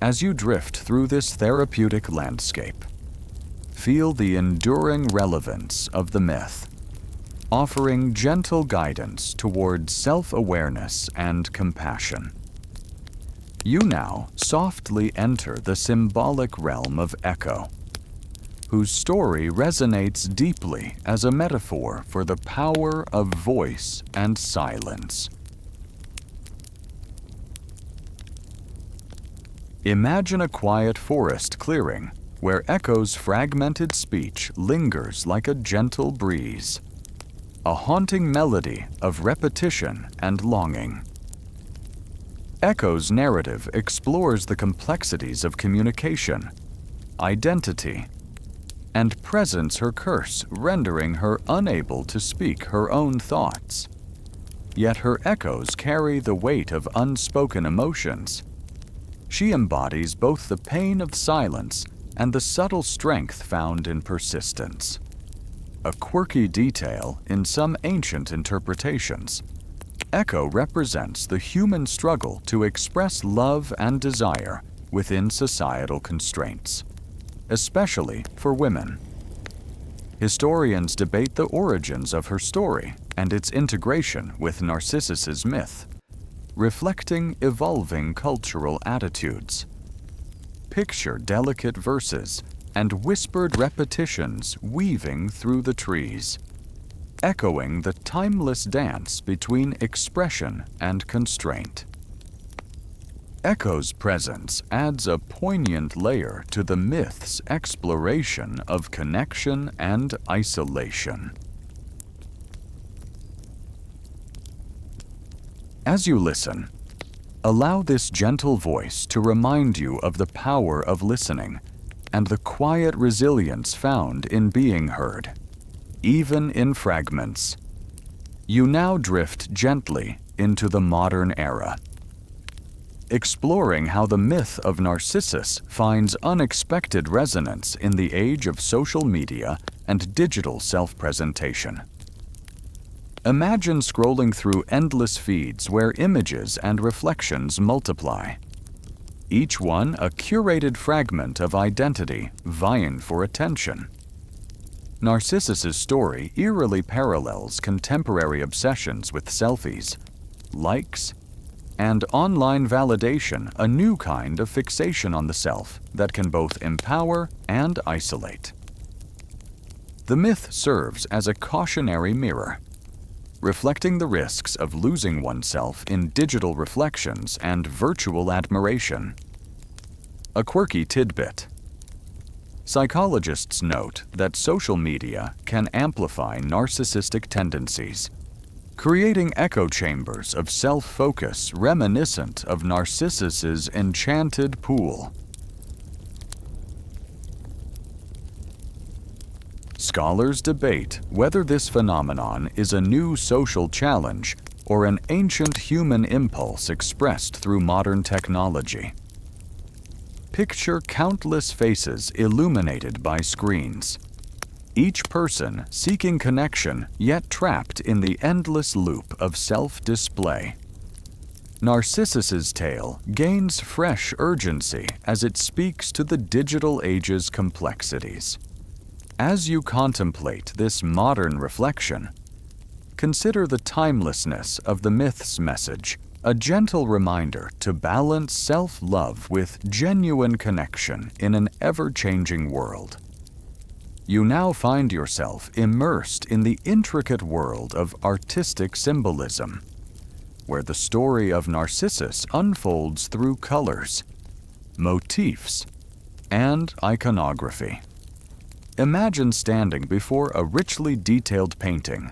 As you drift through this therapeutic landscape, feel the enduring relevance of the myth, offering gentle guidance towards self-awareness and compassion. You now softly enter the symbolic realm of Echo, whose story resonates deeply as a metaphor for the power of voice and silence. Imagine a quiet forest clearing where echo's fragmented speech lingers like a gentle breeze, a haunting melody of repetition and longing. Echo's narrative explores the complexities of communication, identity, and presents her curse, rendering her unable to speak her own thoughts. Yet her echoes carry the weight of unspoken emotions. She embodies both the pain of silence and the subtle strength found in persistence. A quirky detail in some ancient interpretations, echo represents the human struggle to express love and desire within societal constraints, especially for women. Historians debate the origins of her story and its integration with Narcissus's myth, reflecting evolving cultural attitudes. Picture delicate verses and whispered repetitions weaving through the trees, echoing the timeless dance between expression and constraint. Echo's presence adds a poignant layer to the myth's exploration of connection and isolation. As you listen, allow this gentle voice to remind you of the power of listening and the quiet resilience found in being heard, even in fragments. You now drift gently into the modern era, exploring how the myth of Narcissus finds unexpected resonance in the age of social media and digital self-presentation. Imagine scrolling through endless feeds where images and reflections multiply, each one a curated fragment of identity vying for attention. Narcissus's story eerily parallels contemporary obsessions with selfies, likes, and online validation, a new kind of fixation on the self that can both empower and isolate. The myth serves as a cautionary mirror, reflecting the risks of losing oneself in digital reflections and virtual admiration. A quirky tidbit. Psychologists note that social media can amplify narcissistic tendencies, creating echo chambers of self-focus reminiscent of Narcissus's enchanted pool. Scholars debate whether this phenomenon is a new social challenge or an ancient human impulse expressed through modern technology. Picture countless faces illuminated by screens, each person seeking connection yet trapped in the endless loop of self-display. Narcissus's tale gains fresh urgency as it speaks to the digital age's complexities. As you contemplate this modern reflection, consider the timelessness of the myth's message, a gentle reminder to balance self-love with genuine connection in an ever-changing world. You now find yourself immersed in the intricate world of artistic symbolism, where the story of Narcissus unfolds through colors, motifs, and iconography. Imagine standing before a richly detailed painting,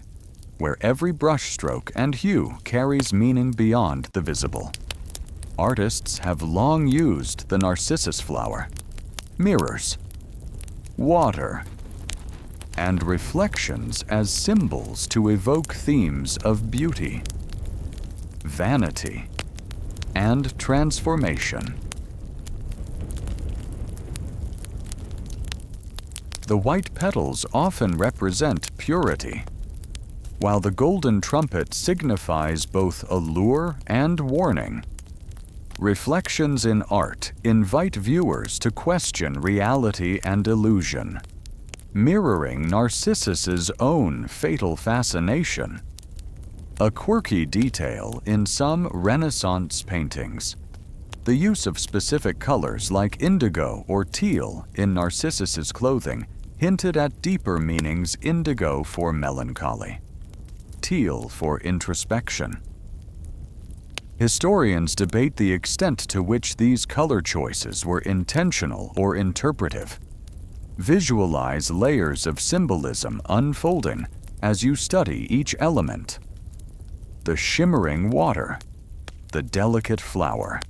where every brushstroke and hue carries meaning beyond the visible. Artists have long used the narcissus flower, mirrors, water, and reflections as symbols to evoke themes of beauty, vanity, and transformation. The white petals often represent purity, while the golden trumpet signifies both allure and warning. Reflections in art invite viewers to question reality and illusion, mirroring Narcissus's own fatal fascination. A quirky detail in some Renaissance paintings, the use of specific colors like indigo or teal in Narcissus's clothing hinted at deeper meanings: indigo for melancholy, teal for introspection. Historians debate the extent to which these color choices were intentional or interpretive. Visualize layers of symbolism unfolding as you study each element. The shimmering water, the delicate flower,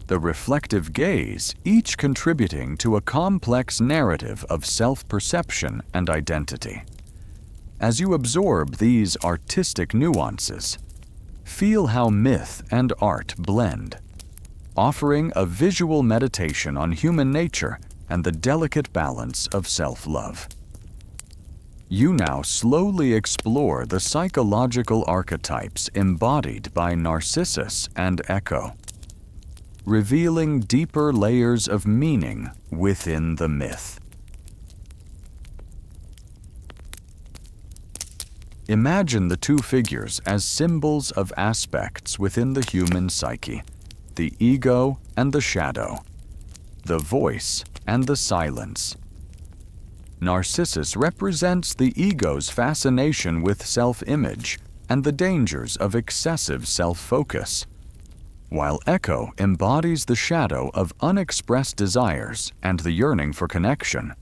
the reflective gaze, each contributing to a complex narrative of self-perception and identity. As you absorb these artistic nuances, feel how myth and art blend, offering a visual meditation on human nature and the delicate balance of self-love. You now slowly explore the psychological archetypes embodied by Narcissus and Echo, revealing deeper layers of meaning within the myth. Imagine the two figures as symbols of aspects within the human psyche, the ego and the shadow, the voice and the silence. Narcissus represents the ego's fascination with self-image and the dangers of excessive self-focus, while Echo embodies the shadow of unexpressed desires and the yearning for connection.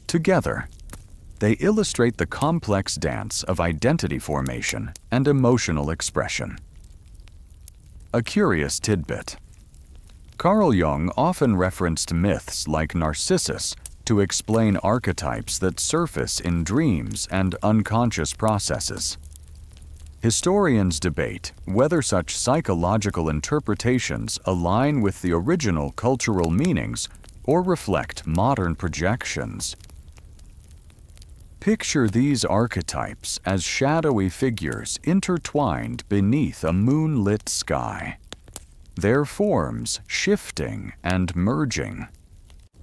Together, they illustrate the complex dance of identity formation and emotional expression. A curious tidbit. Carl Jung often referenced myths like Narcissus to explain archetypes that surface in dreams and unconscious processes. Historians debate whether such psychological interpretations align with the original cultural meanings or reflect modern projections. Picture these archetypes as shadowy figures intertwined beneath a moonlit sky, their forms shifting and merging,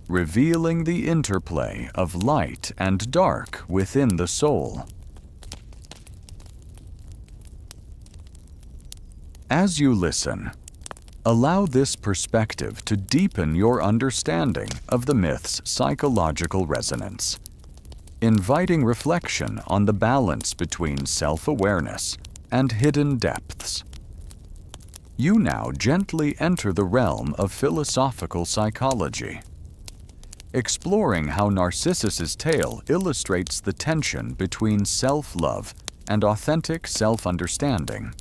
revealing the interplay of light and dark within the soul. As you listen, allow this perspective to deepen your understanding of the myth's psychological resonance, inviting reflection on the balance between self-awareness and hidden depths. You now gently enter the realm of philosophical psychology, exploring how Narcissus's tale illustrates the tension between self-love and authentic self-understanding.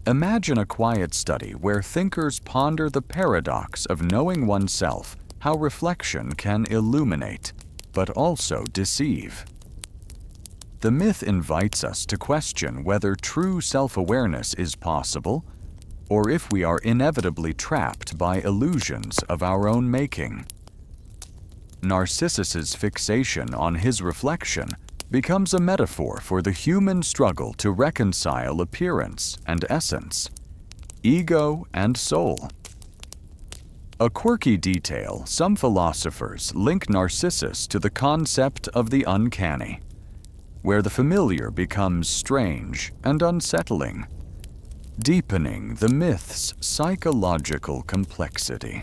Imagine a quiet study where thinkers ponder the paradox of knowing oneself, how reflection can illuminate, but also deceive. The myth invites us to question whether true self-awareness is possible, or if we are inevitably trapped by illusions of our own making. Narcissus's fixation on his reflection becomes a metaphor for the human struggle to reconcile appearance and essence, ego and soul. A quirky detail, some philosophers link Narcissus to the concept of the uncanny, where the familiar becomes strange and unsettling, deepening the myth's psychological complexity.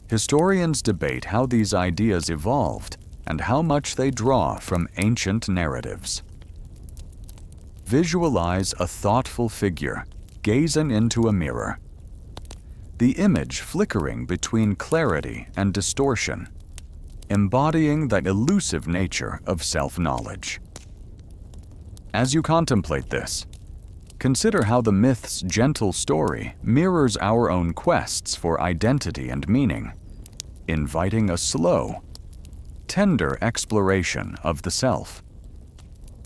Historians debate how these ideas evolved and how much they draw from ancient narratives. Visualize a thoughtful figure gazing into a mirror, the image flickering between clarity and distortion, embodying that elusive nature of self-knowledge. As you contemplate this, consider how the myth's gentle story mirrors our own quests for identity and meaning, inviting a slow, tender exploration of the self.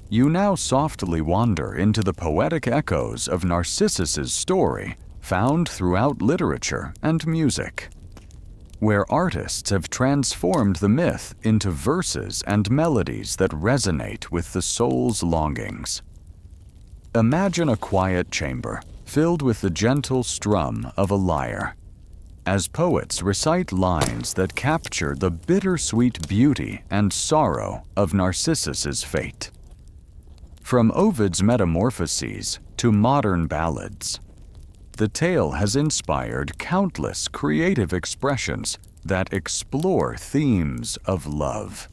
You now softly wander into the poetic echoes of Narcissus's story found throughout literature and music, where artists have transformed the myth into verses and melodies that resonate with the soul's longings. Imagine a quiet chamber filled with the gentle strum of a lyre, as poets recite lines that capture the bittersweet beauty and sorrow of Narcissus's fate. From Ovid's Metamorphoses to modern ballads, the tale has inspired countless creative expressions that explore themes of love,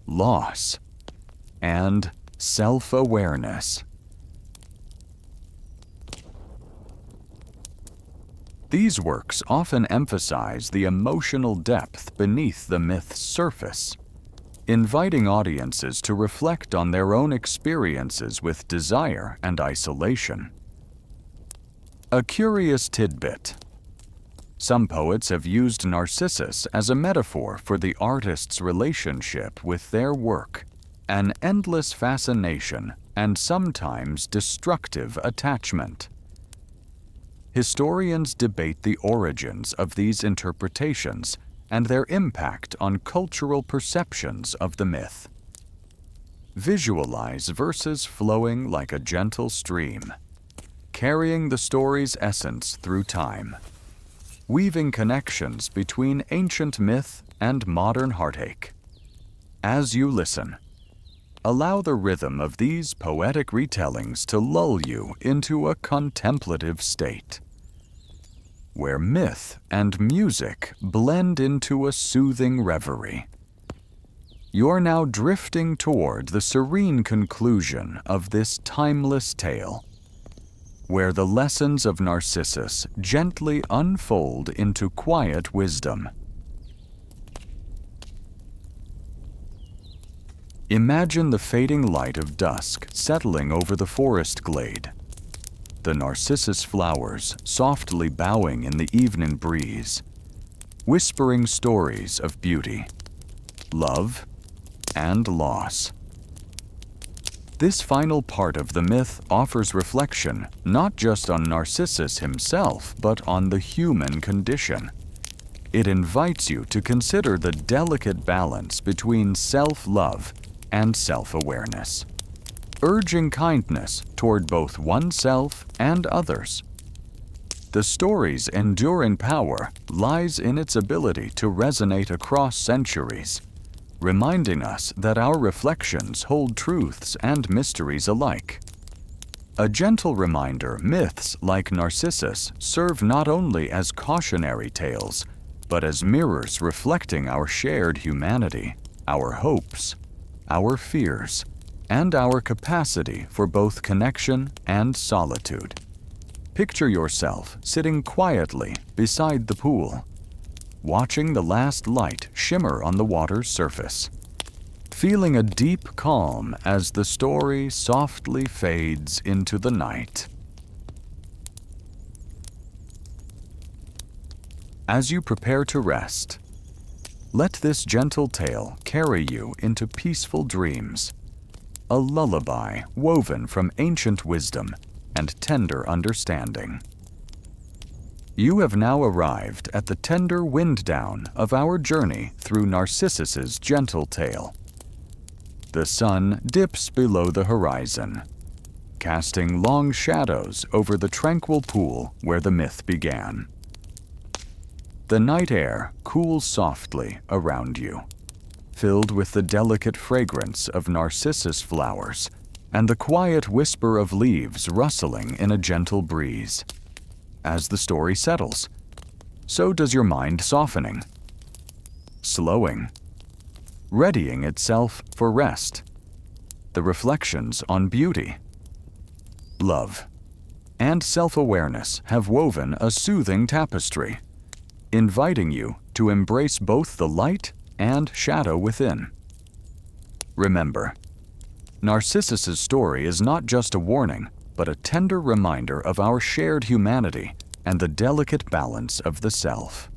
loss, and self-awareness. These works often emphasize the emotional depth beneath the myth's surface, inviting audiences to reflect on their own experiences with desire and isolation. A curious tidbit. Some poets have used Narcissus as a metaphor for the artist's relationship with their work, an endless fascination and sometimes destructive attachment. Historians debate the origins of these interpretations and their impact on cultural perceptions of the myth. Visualize verses flowing like a gentle stream, carrying the story's essence through time, weaving connections between ancient myth and modern heartache. As you listen, allow the rhythm of these poetic retellings to lull you into a contemplative state, where myth and music blend into a soothing reverie. You're now drifting toward the serene conclusion of this timeless tale, where the lessons of Narcissus gently unfold into quiet wisdom. Imagine the fading light of dusk settling over the forest glade, the narcissus flowers softly bowing in the evening breeze, whispering stories of beauty, love, and loss. This final part of the myth offers reflection not just on Narcissus himself, but on the human condition. It invites you to consider the delicate balance between self-love and self-awareness, urging kindness toward both oneself and others. The story's enduring power lies in its ability to resonate across centuries, reminding us that our reflections hold truths and mysteries alike. A gentle reminder, myths like Narcissus serve not only as cautionary tales, but as mirrors reflecting our shared humanity, our hopes, our fears, and our capacity for both connection and solitude. Picture yourself sitting quietly beside the pool, watching the last light shimmer on the water's surface, feeling a deep calm as the story softly fades into the night. As you prepare to rest, let this gentle tale carry you into peaceful dreams, a lullaby woven from ancient wisdom and tender understanding. You have now arrived at the tender wind down of our journey through Narcissus's gentle tale. The sun dips below the horizon, casting long shadows over the tranquil pool where the myth began. The night air cools softly around you, filled with the delicate fragrance of narcissus flowers and the quiet whisper of leaves rustling in a gentle breeze. As the story settles, so does your mind softening, slowing, readying itself for rest. The reflections on beauty, love, and self-awareness have woven a soothing tapestry, inviting you to embrace both the light and shadow within. Remember, Narcissus's story is not just a warning, but a tender reminder of our shared humanity and the delicate balance of the self.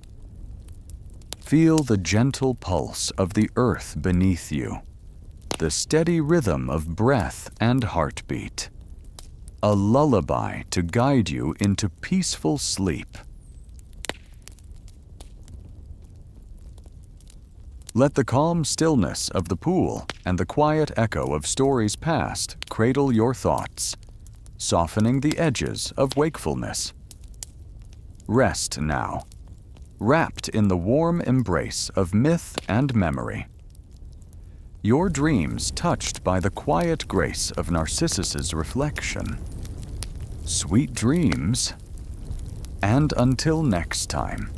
Feel the gentle pulse of the earth beneath you, the steady rhythm of breath and heartbeat, a lullaby to guide you into peaceful sleep. Let the calm stillness of the pool and the quiet echo of stories past cradle your thoughts, softening the edges of wakefulness. Rest now, wrapped in the warm embrace of myth and memory. Your dreams touched by the quiet grace of Narcissus's reflection. Sweet dreams, and until next time.